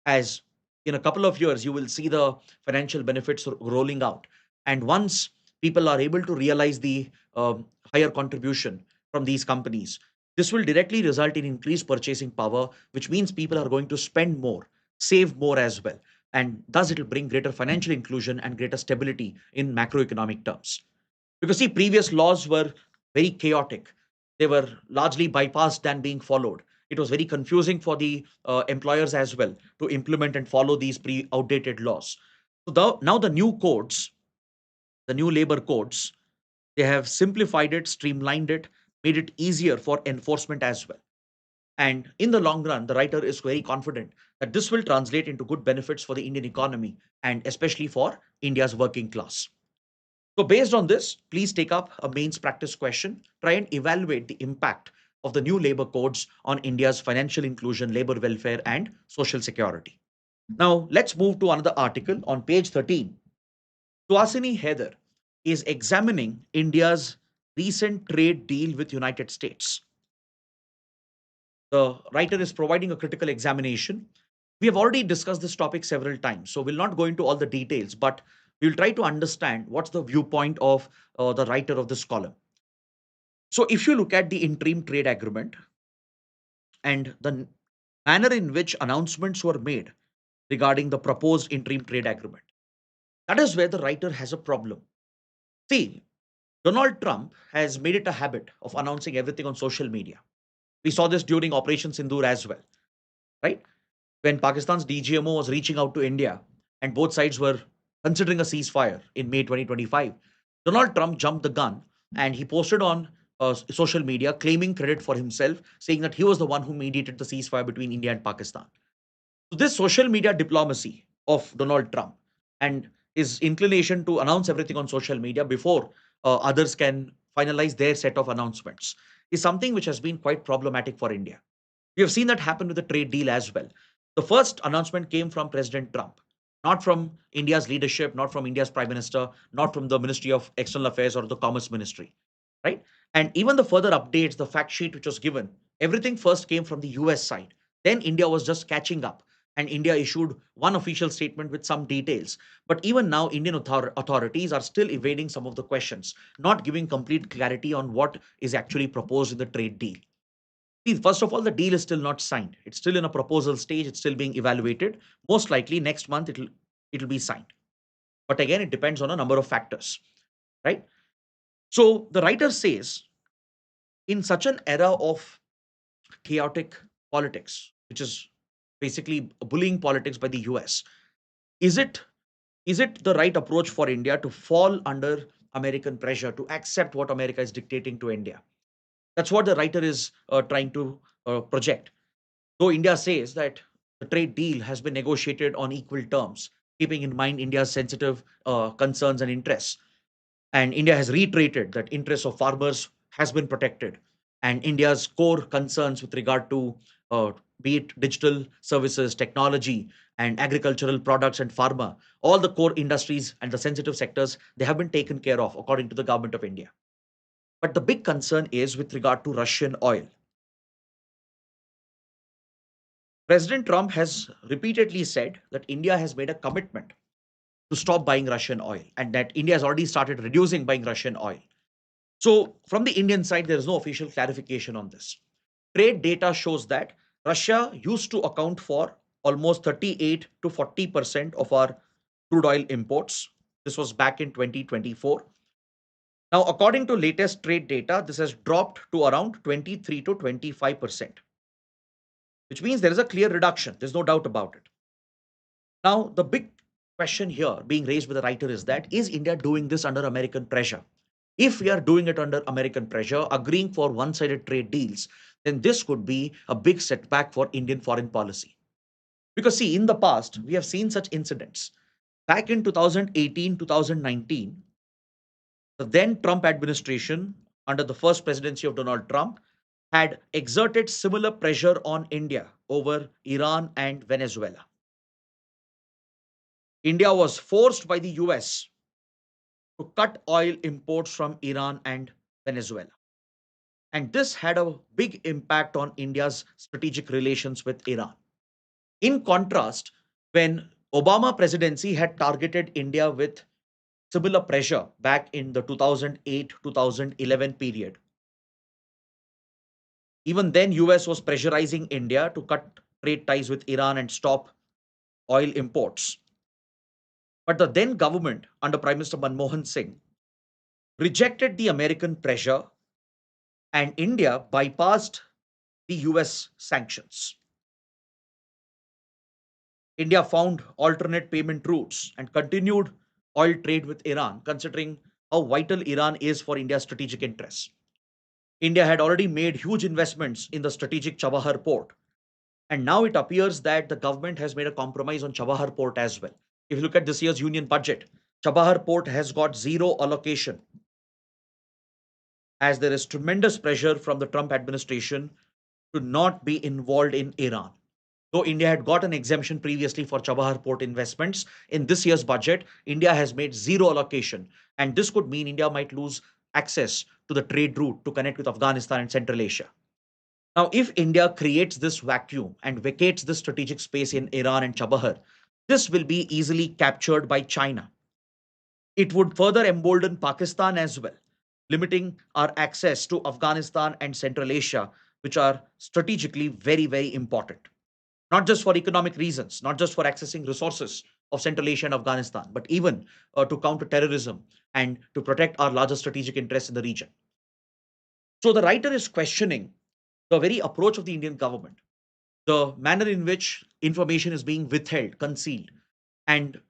As in a couple of years, you will see the financial benefits rolling out. And once people are able to realize the higher contribution from these companies, this will directly result in increased purchasing power, which means people are going to spend more, save more as well. And thus, it will bring greater financial inclusion and greater stability in macroeconomic terms. Because see, previous laws were very chaotic. They were largely bypassed than being followed. It was very confusing for the employers as well to implement and follow these outdated laws. So now the new codes, the new labor codes, they have simplified it, streamlined it, made it easier for enforcement as well. And in the long run, the writer is very confident that this will translate into good benefits for the Indian economy and especially for India's working class. So, based on this, please take up a mains practice question. Try and evaluate the impact of the new labor codes on India's financial inclusion, labor welfare, and social security. Now, let's move to another article on page 13. Suhasini Heather is examining India's recent trade deal with United States. The writer is providing a critical examination. We have already discussed this topic several times, so we'll not go into all the details, but we'll try to understand what's the viewpoint of the writer of this column. So, if you look at the interim trade agreement and the manner in which announcements were made regarding the proposed interim trade agreement, that is where the writer has a problem. See, Donald Trump has made it a habit of announcing everything on social media. We saw this during Operation Sindoor as well, right? When Pakistan's DGMO was reaching out to India and both sides were considering a ceasefire in May 2025, Donald Trump jumped the gun and he posted on social media claiming credit for himself, saying that he was the one who mediated the ceasefire between India and Pakistan. So, this social media diplomacy of Donald Trump and his inclination to announce everything on social media before others can finalize their set of announcements is something which has been quite problematic for India. We have seen that happen with the trade deal as well. The first announcement came from President Trump, not from India's leadership, not from India's prime minister, not from the Ministry of External Affairs or the Commerce Ministry, right? And even the further updates, the fact sheet which was given, everything first came from the US side. Then India was just catching up. And India issued one official statement with some details. But even now, Indian authorities are still evading some of the questions, not giving complete clarity on what is actually proposed in the trade deal. See, first of all, the deal is still not signed. It's still in a proposal stage. It's still being evaluated. Most likely next month it'll be signed. But again, it depends on a number of factors, right? So the writer says, in such an era of chaotic politics, which is basically bullying politics by the US, is it is it the right approach for India to fall under American pressure to accept what America is dictating to India? That's what the writer is trying to project. Though India says that the trade deal has been negotiated on equal terms, keeping in mind India's sensitive concerns and interests. And India has reiterated that interests of farmers has been protected, and India's core concerns with regard to uh, be it digital services, technology, and agricultural products and pharma, all the core industries and the sensitive sectors, they have been taken care of according to the government of India. But the big concern is with regard to Russian oil. President Trump has repeatedly said that India has made a commitment to stop buying Russian oil and that India has already started reducing buying Russian oil. So, from the Indian side, there is no official clarification on this. Trade data shows that Russia used to account for almost 38 to 40% of our crude oil imports. This was back in 2024. Now, according to latest trade data, this has dropped to around 23 to 25%, which means there is a clear reduction. There's no doubt about it. Now, the big question here being raised by the writer is that is India doing this under American pressure? If we are doing it under American pressure, agreeing for one sided trade deals, then this could be a big setback for Indian foreign policy. Because, see, in the past, we have seen such incidents. Back in 2018, 2019, the then Trump administration, under the first presidency of Donald Trump, had exerted similar pressure on India over Iran and Venezuela. India was forced by the US to cut oil imports from Iran and Venezuela. And this had a big impact on India's strategic relations with Iran. In contrast, when Obama presidency had targeted India with similar pressure back in the 2008-2011 period, even then US was pressurizing India to cut trade ties with Iran and stop oil imports. But the then government under Prime Minister Manmohan Singh rejected the American pressure and India bypassed the US sanctions. India found alternate payment routes and continued oil trade with Iran, considering how vital Iran is for India's strategic interests. India had already made huge investments in the strategic Chabahar port, and now it appears that the government has made a compromise on Chabahar port as well. If you look at this year's union budget, Chabahar port has got zero allocation as there is tremendous pressure from the Trump administration to not be involved in Iran. Though India had got an exemption previously for Chabahar port investments, in this year's budget, India has made zero allocation. And this could mean India might lose access to the trade route to connect with Afghanistan and Central Asia. Now, if India creates this vacuum and vacates this strategic space in Iran and Chabahar, this will be easily captured by China. It would further embolden Pakistan as well, limiting our access to Afghanistan and Central Asia, which are strategically very, very important. Not just for economic reasons, not just for accessing resources of Central Asia and Afghanistan, but even to counter terrorism and to protect our larger strategic interests in the region. So the writer is questioning the very approach of the Indian government, the manner in which information is being withheld, concealed. And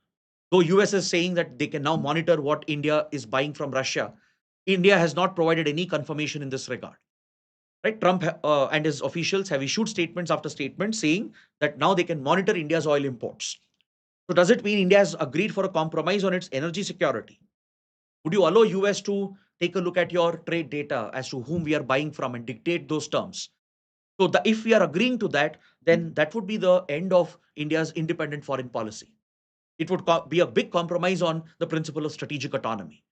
though US is saying that they can now monitor what India is buying from Russia, India has not provided any confirmation in this regard. Right? Trump and his officials have issued statements after statements saying that now they can monitor India's oil imports. So does it mean India has agreed for a compromise on its energy security? Would you allow US to take a look at your trade data as to whom we are buying from and dictate those terms? So if we are agreeing to that, then that would be the end of India's independent foreign policy. It would be a big compromise on the principle of strategic autonomy.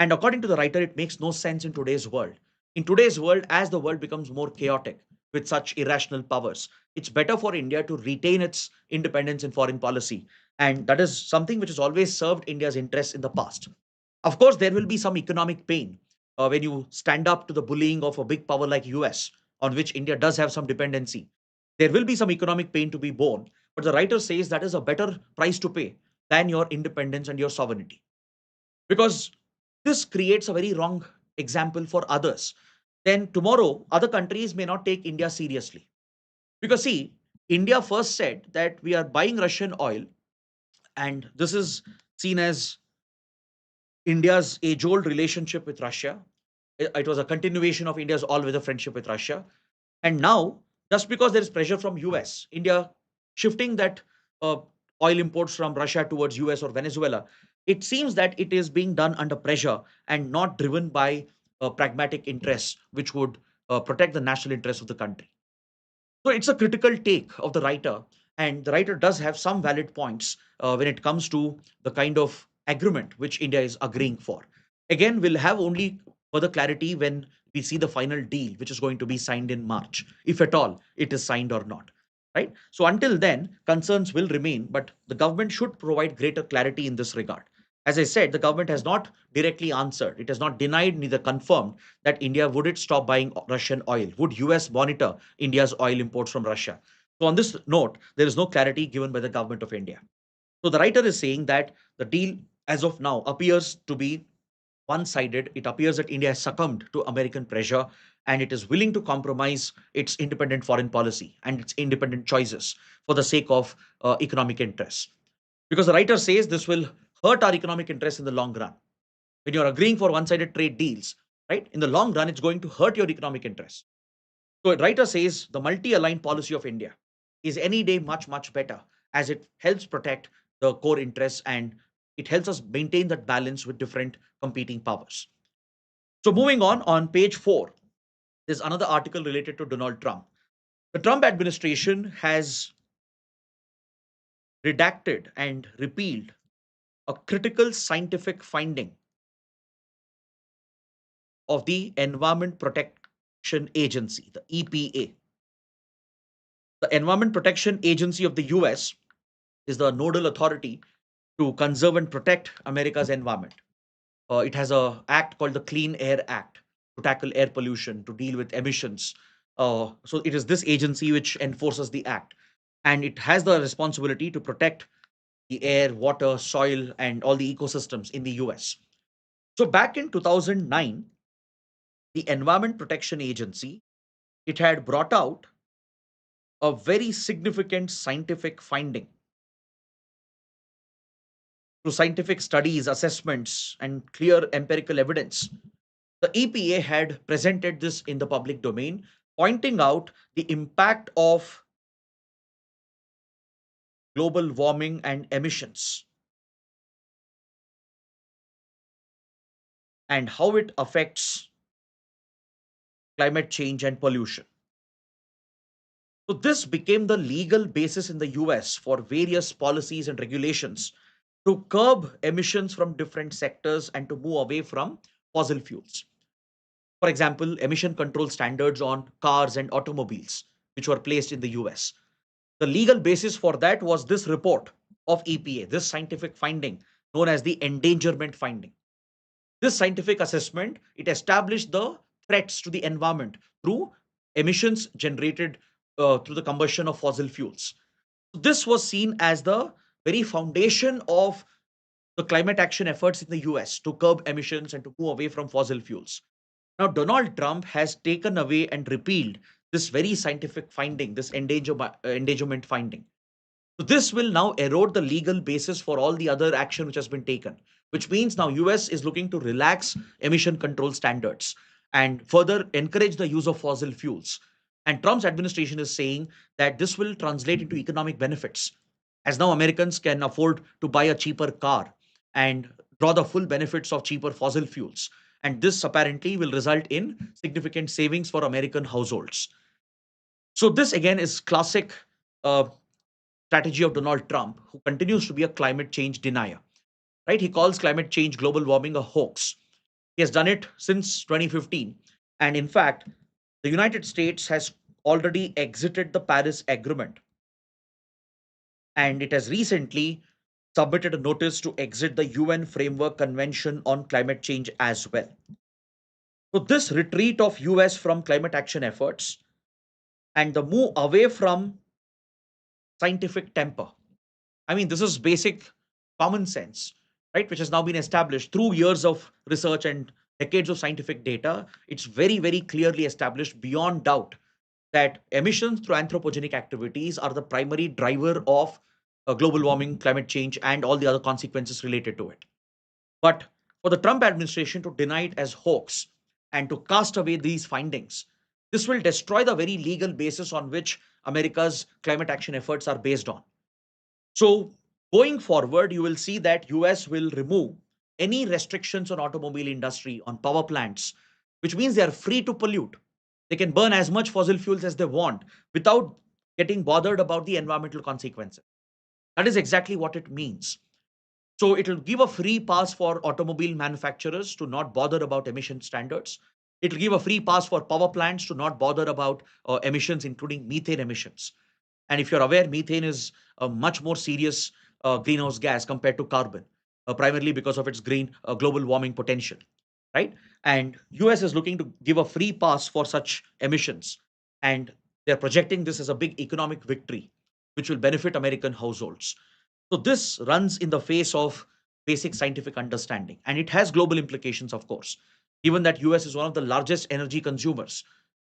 And according to the writer, it makes no sense in today's world. In today's world, as the world becomes more chaotic with such irrational powers, it's better for India to retain its independence in foreign policy. And that is something which has always served India's interests in the past. Of course, there will be some economic pain when you stand up to the bullying of a big power like US, on which India does have some dependency. There will be some economic pain to be borne, but the writer says that is a better price to pay than your independence and your sovereignty. Because this creates a very wrong example for others. Then tomorrow, other countries may not take India seriously. Because, see, India first said that we are buying Russian oil, and this is seen as India's age old relationship with Russia. It was a continuation of India's all weather friendship with Russia. And now, just because there is pressure from US, India shifting that uh, oil imports from Russia towards US or Venezuela, it seems that it is being done under pressure and not driven by pragmatic interests, which would protect the national interests of the country. So it's a critical take of the writer, and the writer does have some valid points when it comes to the kind of agreement which India is agreeing for. Again, we'll have only further clarity when we see the final deal, which is going to be signed in March, if at all it is signed or not. Right? So until then, concerns will remain, but the government should provide greater clarity in this regard. As I said, the government has not directly answered. It has not denied, neither confirmed that India would it stop buying Russian oil. Would US monitor India's oil imports from Russia? So on this note, there is no clarity given by the government of India. So the writer is saying that the deal as of now appears to be one-sided. It appears that India has succumbed to American pressure and it is willing to compromise its independent foreign policy and its independent choices for the sake of economic interests. Because the writer says this will hurt our economic interests in the long run. When you're agreeing for one-sided trade deals, right, in the long run, it's going to hurt your economic interests. So the writer says the multi-aligned policy of India is any day much, much better as it helps protect the core interests and it helps us maintain that balance with different competing powers. So moving on page 4, there's another article related to Donald Trump. The Trump administration has redacted and repealed a critical scientific finding of the Environment Protection Agency, the EPA. The Environment Protection Agency of the US is the nodal authority to conserve and protect America's environment. It has a act called the Clean Air Act to tackle air pollution, to deal with emissions. So it is this agency which enforces the act, and it has the responsibility to protect the air, water, soil, and all the ecosystems in the US. So back in 2009, the Environment Protection Agency, it had brought out a very significant scientific finding through scientific studies, assessments, and clear empirical evidence. The EPA had presented this in the public domain, pointing out the impact of global warming and emissions and how it affects climate change and pollution. So, this became the legal basis in the US for various policies and regulations to curb emissions from different sectors and to move away from fossil fuels. For example, emission control standards on cars and automobiles, which were placed in the US. The legal basis for that was this report of EPA, this scientific finding known as the endangerment finding. This scientific assessment, it established the threats to the environment through emissions generated through the combustion of fossil fuels. This was seen as the very foundation of the climate action efforts in the US to curb emissions and to move away from fossil fuels. Now, Donald Trump has taken away and repealed this very scientific finding, this endangerment finding. So this will now erode the legal basis for all the other action which has been taken, which means now US is looking to relax emission control standards and further encourage the use of fossil fuels. And Trump's administration is saying that this will translate into economic benefits, as now Americans can afford to buy a cheaper car and draw the full benefits of cheaper fossil fuels. And this apparently will result in significant savings for American households. So this again is classic uh, strategy of Donald Trump, who continues to be a climate change denier. Right? He calls climate change, global warming, a hoax. He has done it since 2015, and in fact, the United States has already exited the Paris Agreement, and it has recently submitted a notice to exit the UN Framework Convention on Climate Change as well. So this retreat of US from climate action efforts and the move away from scientific temper. I mean, this is basic common sense, right? Which has now been established through years of research and decades of scientific data. It's very, very clearly established beyond doubt that emissions through anthropogenic activities are the primary driver of global warming, climate change, and all the other consequences related to it. But for the Trump administration to deny it as hoax and to cast away these findings, this will destroy the very legal basis on which America's climate action efforts are based on. So Going forward, you will see that US will remove any restrictions on automobile industry, on power plants, which means they are free to pollute. They can burn as much fossil fuels as they want without getting bothered about the environmental consequences. That is exactly what it means. So it will give a free pass for automobile manufacturers to not bother about emission standards. It will give a free pass for power plants to not bother about emissions, including methane emissions. And if you're aware, methane is a much more serious greenhouse gas compared to carbon, primarily because of its green global warming potential, right? And US is looking to give a free pass for such emissions, and they're projecting this as a big economic victory, which will benefit American households. So this runs in the face of basic scientific understanding, and it has global implications, of course, given that US is one of the largest energy consumers,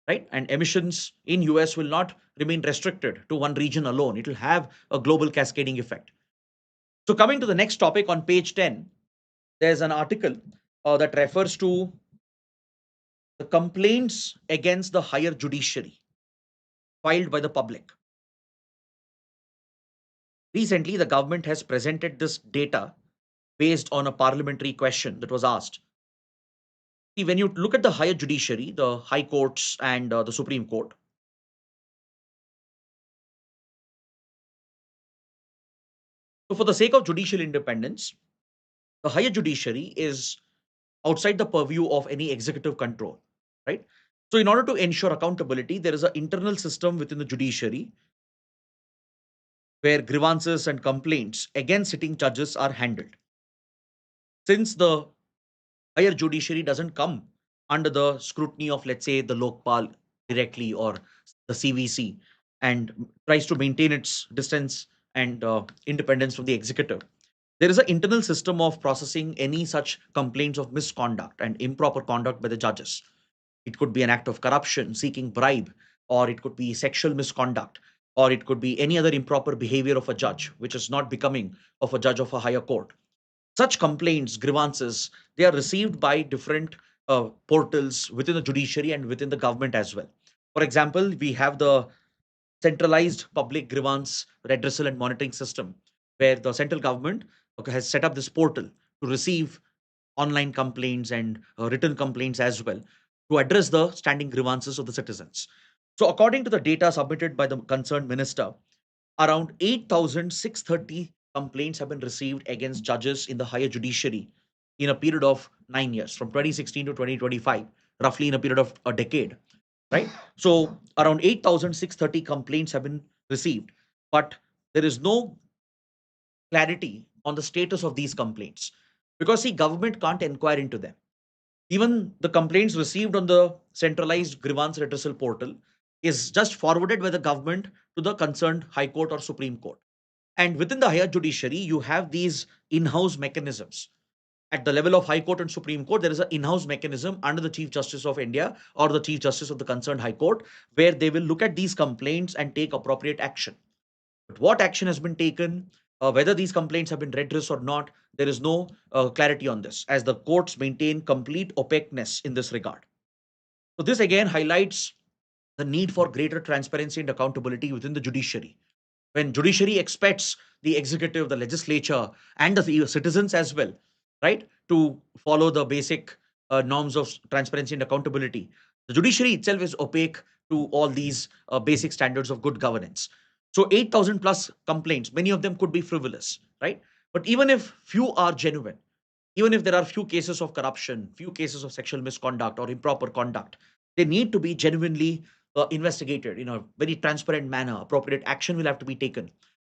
right? And emissions in US will not remain restricted to one region alone. It will have a global cascading effect. So coming to the next topic on page 10, there's an article that refers to the complaints against the higher judiciary filed by the public. Recently, the government has presented this data based on a parliamentary question that was asked. See, when you look at the higher judiciary, the high courts and the Supreme Court, so for the sake of judicial independence, the higher judiciary is outside the purview of any executive control, right? So, in order to ensure accountability, there is an internal system within the judiciary where grievances and complaints against sitting judges are handled. Since the higher judiciary doesn't come under the scrutiny of, let's say, the Lokpal directly or the CVC, and tries to maintain its distance and independence from the executive, there is an internal system of processing any such complaints of misconduct and improper conduct by the judges. It could be an act of corruption, seeking bribe, or it could be sexual misconduct, or it could be any other improper behavior of a judge, which is not becoming of a judge of a higher court. Such complaints, grievances, they are received by different portals within the judiciary and within the government as well. For example, we have the centralized public grievance redressal and monitoring system, where the central government has set up this portal to receive online complaints and written complaints as well, to address the standing grievances of the citizens. So, according to the data submitted by the concerned minister, around 8,630 complaints have been received against judges in the higher judiciary in a period of 9 years, from 2016 to 2025, roughly in a period of a decade, right? So, around 8,630 complaints have been received, but there is no clarity on the status of these complaints because, see, government can't inquire into them. Even the complaints received on the centralized grievance redressal portal is just forwarded by the government to the concerned High Court or Supreme Court. And within the higher judiciary, you have these in house mechanisms. At the level of High Court and Supreme Court, there is an in house mechanism under the Chief Justice of India or the Chief Justice of the concerned High Court, where they will look at these complaints and take appropriate action. But what action has been taken, whether these complaints have been redressed or not, there is no clarity on this, as the courts maintain complete opaqueness in this regard. So, this again highlights the need for greater transparency and accountability within the judiciary. When judiciary expects the executive, the legislature, and the citizens as well, right, to follow the basic norms of transparency and accountability, the judiciary itself is opaque to all these basic standards of good governance. So 8,000 plus complaints, many of them could be frivolous, right? But even if few are genuine, even if there are few cases of corruption, few cases of sexual misconduct or improper conduct, they need to be genuinely investigated in a very transparent manner. Appropriate action will have to be taken,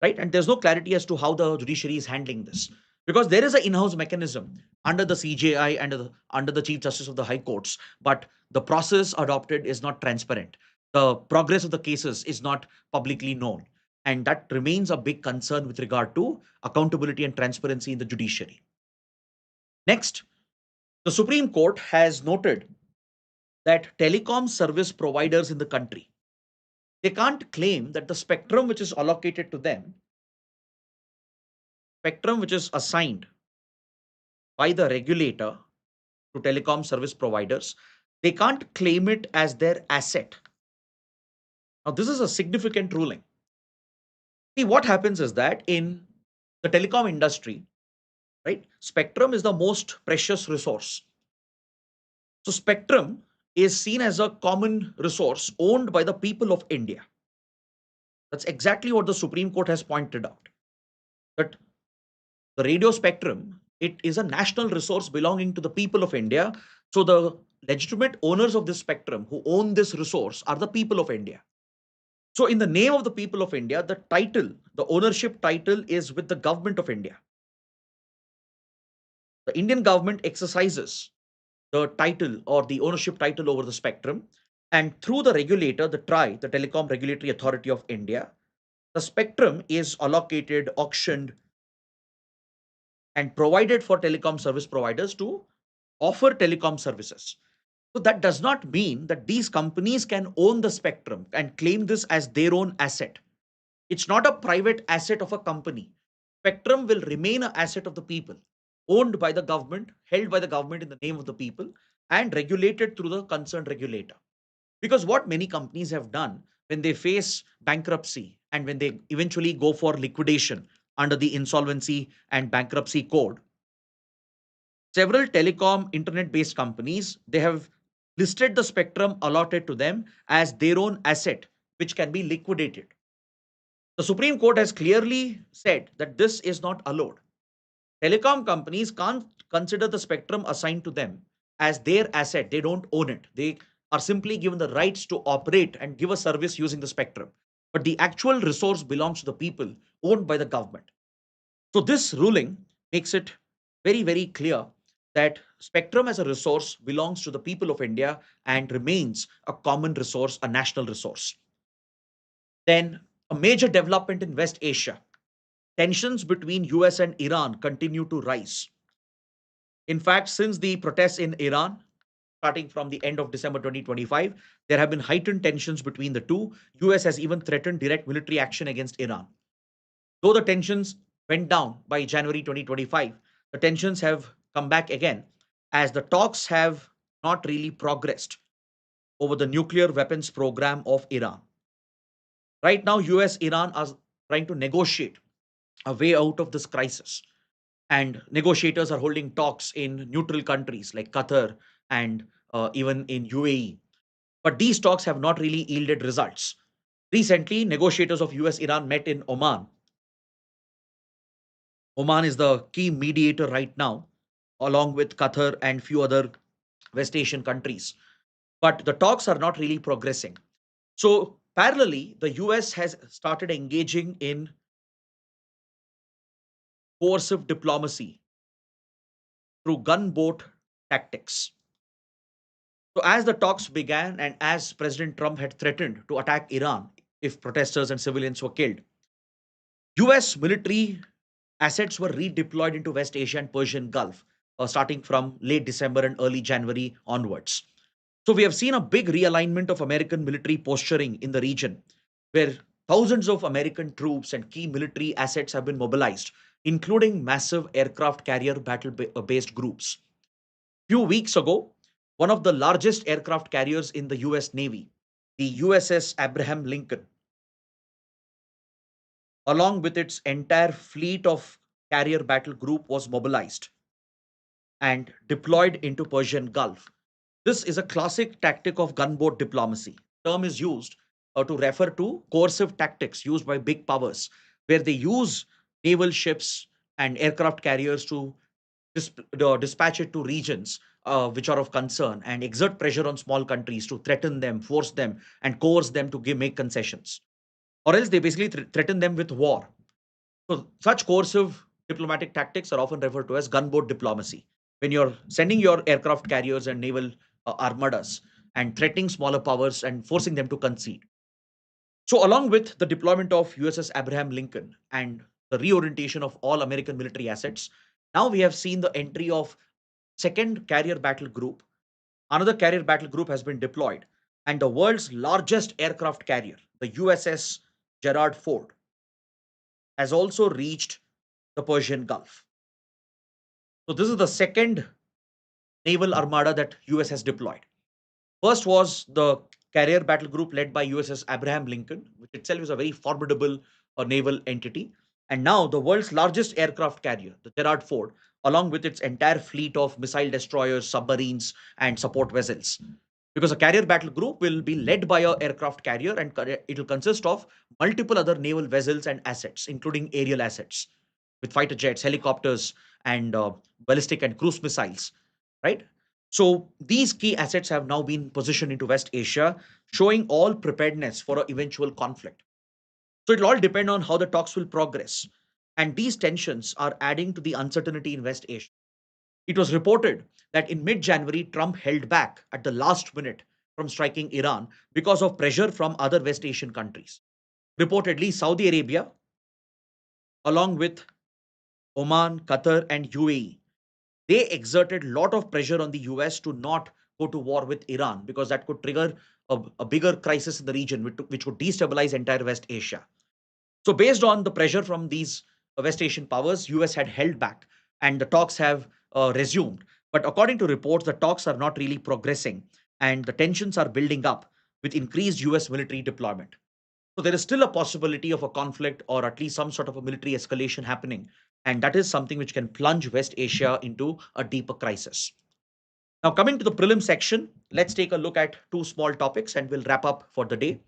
right? And there's no clarity as to how the judiciary is handling this, because there is an in-house mechanism under the CJI and under the Chief Justice of the High Courts, but the process adopted is not transparent. The progress of the cases is not publicly known, and that remains a big concern with regard to accountability and transparency in the judiciary. Next, the Supreme Court has noted that telecom service providers in the country, they can't claim that the spectrum which is allocated to them, spectrum which is assigned by the regulator to telecom service providers, they can't claim it as their asset. Now, this is a significant ruling. See, what happens is that in The telecom industry, right? Spectrum is the most precious resource. So spectrum is seen as a common resource owned by the people of India. That's exactly what the Supreme Court has pointed out. That the radio spectrum, it is a national resource belonging to the people of India. So the legitimate owners of this spectrum who own this resource are the people of India. So in the name of the people of India, the title, the ownership title is with the government of India. The Indian government exercises the title or the ownership title over the spectrum. And through the regulator, the TRAI, the Telecom Regulatory Authority of India, the spectrum is allocated, auctioned, and provided for telecom service providers to offer telecom services. So that does not mean that these companies can own the spectrum and claim this as their own asset. It's not a private asset of a company. Spectrum will remain an asset of the people, owned by the government, held by the government in the name of the people, and regulated through the concerned regulator. Because what many companies have done when they face bankruptcy and when they eventually go for liquidation under the insolvency and bankruptcy code, several telecom internet based companies, they have listed the spectrum allotted to them as their own asset which can be liquidated. The Supreme Court has clearly said that this is not allowed. Telecom companies can't consider the spectrum assigned to them as their asset. They don't own it. They are simply given the rights to operate and give a service using the spectrum. But the actual resource belongs to the people owned by the government. So this ruling makes it very, very clear that spectrum as a resource belongs to the people of India and remains a common resource, a national resource. Then a major development in West Asia. Tensions between US and Iran continue to rise. In fact, since the protests in Iran, starting from the end of December 2025, there have been heightened tensions between the two. US has even threatened direct military action against Iran. Though the tensions went down by January 2025, the tensions have come back again as the talks have not really progressed over the nuclear weapons program of Iran. Right now, US Iran are trying to negotiate a way out of this crisis. And negotiators are holding talks in neutral countries like Qatar and even in UAE. But these talks have not really yielded results. Recently, negotiators of US Iran met in Oman. Oman is the key mediator right now, along with Qatar and few other West Asian countries. But the talks are not really progressing. So, parallelly, the US has started engaging in coercive diplomacy through gunboat tactics. So, as the talks began and as President Trump had threatened to attack Iran if protesters and civilians were killed, US military assets were redeployed into West Asia and Persian Gulf, starting from late December and early January onwards. So, we have seen a big realignment of American military posturing in the region, where thousands of American troops and key military assets have been mobilized, including massive aircraft carrier battle based groups. Few weeks ago, one of the largest aircraft carriers in the US Navy, the USS Abraham Lincoln, along with its entire fleet of carrier battle group, was mobilized and deployed into Persian Gulf. This is a classic tactic of gunboat diplomacy. Term is used to refer to coercive tactics used by big powers, where they use naval ships and aircraft carriers to dispatch it to regions which are of concern and exert pressure on small countries to threaten them, force them, and coerce them to make concessions. Or else they basically threaten them with war. So, such coercive diplomatic tactics are often referred to as gunboat diplomacy. When you're sending your aircraft carriers and naval armadas and threatening smaller powers and forcing them to concede. So, along with the deployment of USS Abraham Lincoln and the reorientation of all American military assets, now we have seen the entry of second carrier battle group. Another carrier battle group has been deployed, and the world's largest aircraft carrier, the USS Gerald Ford, has also reached the Persian Gulf. So this is the second naval armada that US has deployed. First was the carrier battle group led by USS Abraham Lincoln, which itself is a very formidable naval entity. And now the world's largest aircraft carrier, the Gerard Ford, along with its entire fleet of missile destroyers, submarines, and support vessels. Because a carrier battle group will be led by a aircraft carrier, and it will consist of multiple other naval vessels and assets, including aerial assets with fighter jets, helicopters, and ballistic and cruise missiles, right? So these key assets have now been positioned into West Asia, showing all preparedness for an eventual conflict. So it'll all depend on how the talks will progress. And these tensions are adding to the uncertainty in West Asia. It was reported that in mid January, Trump held back at the last minute from striking Iran because of pressure from other West Asian countries. Reportedly, Saudi Arabia, along with Oman, Qatar, and UAE, they exerted a lot of pressure on the US to not go to war with Iran because that could trigger a bigger crisis in the region, which would destabilize entire West Asia. So, based on the pressure from these West Asian powers, US had held back, and the talks have resumed. But according to reports, the talks are not really progressing, and the tensions are building up with increased US military deployment. So there is still a possibility of a conflict or at least some sort of a military escalation happening. And that is something which can plunge West Asia into a deeper crisis. Now, coming to the prelim section, let's take a look at two small topics and we'll wrap up for the day.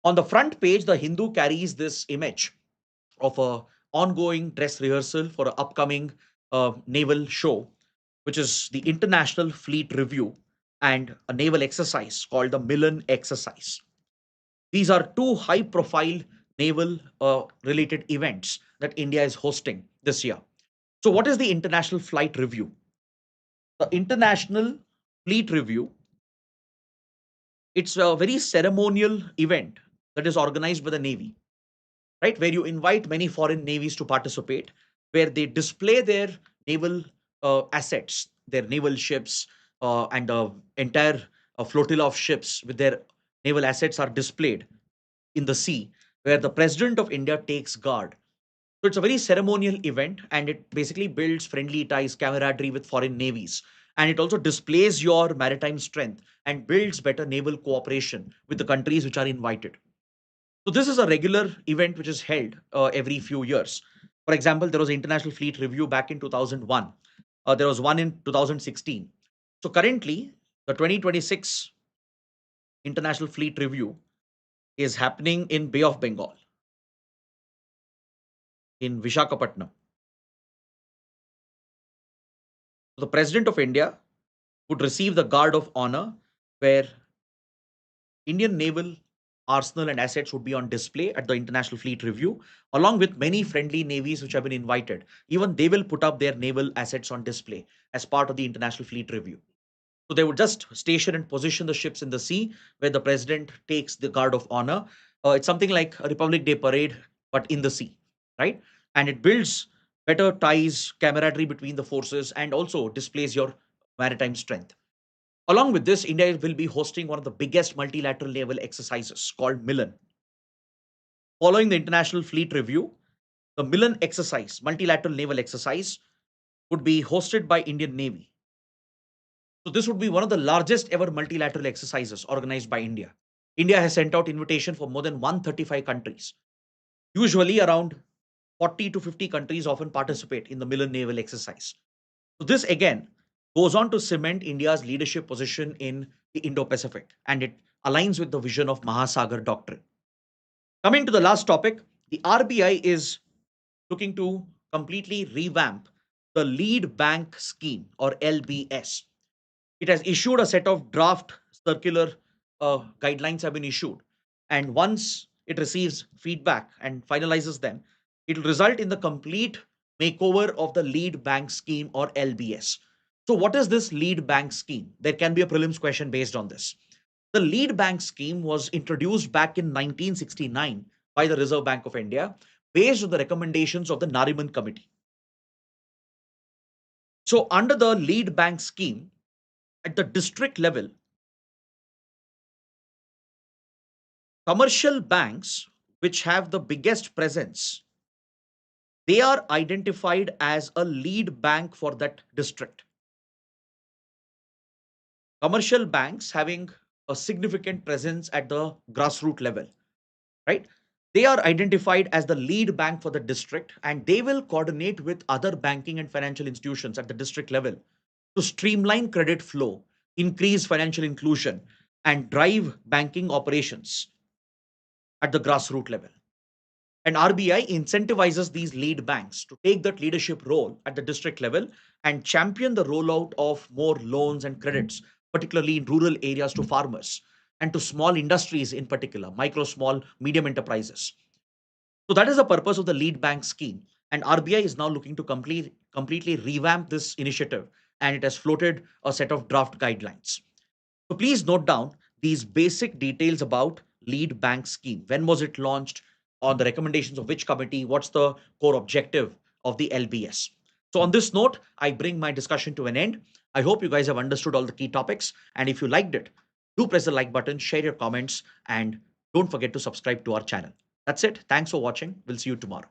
On the front page, the Hindu carries this image of a ongoing dress rehearsal for an upcoming naval show, which is the International Fleet Review and a naval exercise called the MILAN exercise. These are two high profile naval related events that India is hosting this year. So, what is the International Flight Review? The International Fleet Review, it's a very ceremonial event that is organized by the Navy, right? Where you invite many foreign navies to participate, where they display their naval assets, their naval ships, and the entire flotilla of ships with their naval assets are displayed in the sea, where the president of India takes guard. So it's a very ceremonial event, and it basically builds friendly ties, camaraderie with foreign navies. And it also displays your maritime strength and builds better naval cooperation with the countries which are invited. So this is a regular event which is held every few years. For example, there was an International Fleet Review back in 2001. There was one in 2016. So currently, the 2026 International Fleet Review is happening in Bay of Bengal, in Vishakhapatnam. The President of India would receive the Guard of Honor, where Indian naval arsenal and assets would be on display at the International Fleet Review, along with many friendly navies which have been invited. Even they will put up their naval assets on display as part of the International Fleet Review. So they would just station and position the ships in the sea where the president takes the guard of honor. It's something like a Republic Day parade, but in the sea, right? And it builds better ties, camaraderie between the forces, and also displays your maritime strength. Along with this, India will be hosting one of the biggest multilateral naval exercises called MILAN. Following the International Fleet Review, the MILAN exercise, multilateral naval exercise, would be hosted by Indian Navy. So this would be one of the largest ever multilateral exercises organized by India. India has sent out invitation for more than 135 countries. Usually around 40 to 50 countries often participate in the Milan naval exercise. So this again goes on to cement India's leadership position in the Indo-Pacific, and it aligns with the vision of Mahasagar doctrine. Coming to the last topic, the RBI is looking to completely revamp the lead bank scheme, or LBS. It has issued a set of draft circular guidelines have been issued, and once it receives feedback and finalizes them, it will result in the complete makeover of the lead bank scheme, or LBS. So what is this lead bank scheme? There can be a prelims question based on this. The lead bank scheme was introduced back in 1969 by the Reserve Bank of India based on the recommendations of the Nariman Committee. So under the lead bank scheme, at the district level, commercial banks which have the biggest presence, they are identified as a lead bank for that district. Commercial banks having a significant presence at the grassroots level, right? They are identified as the lead bank for the district, and they will coordinate with other banking and financial institutions at the district level to streamline credit flow, increase financial inclusion, and drive banking operations at the grassroots level. And RBI incentivizes these lead banks to take that leadership role at the district level and champion the rollout of more loans and credits, particularly in rural areas to farmers and to small industries in particular, micro, small, medium enterprises. So that is the purpose of the lead bank scheme. And RBI is now looking to completely revamp this initiative, and it has floated a set of draft guidelines. So please note down these basic details about lead bank scheme. When was it launched? On the recommendations of which committee? What's the core objective of the LBS? So on this note, I bring my discussion to an end. I hope you guys have understood all the key topics. And if you liked it, do press the like button, share your comments, and don't forget to subscribe to our channel. That's it. Thanks for watching. We'll see you tomorrow.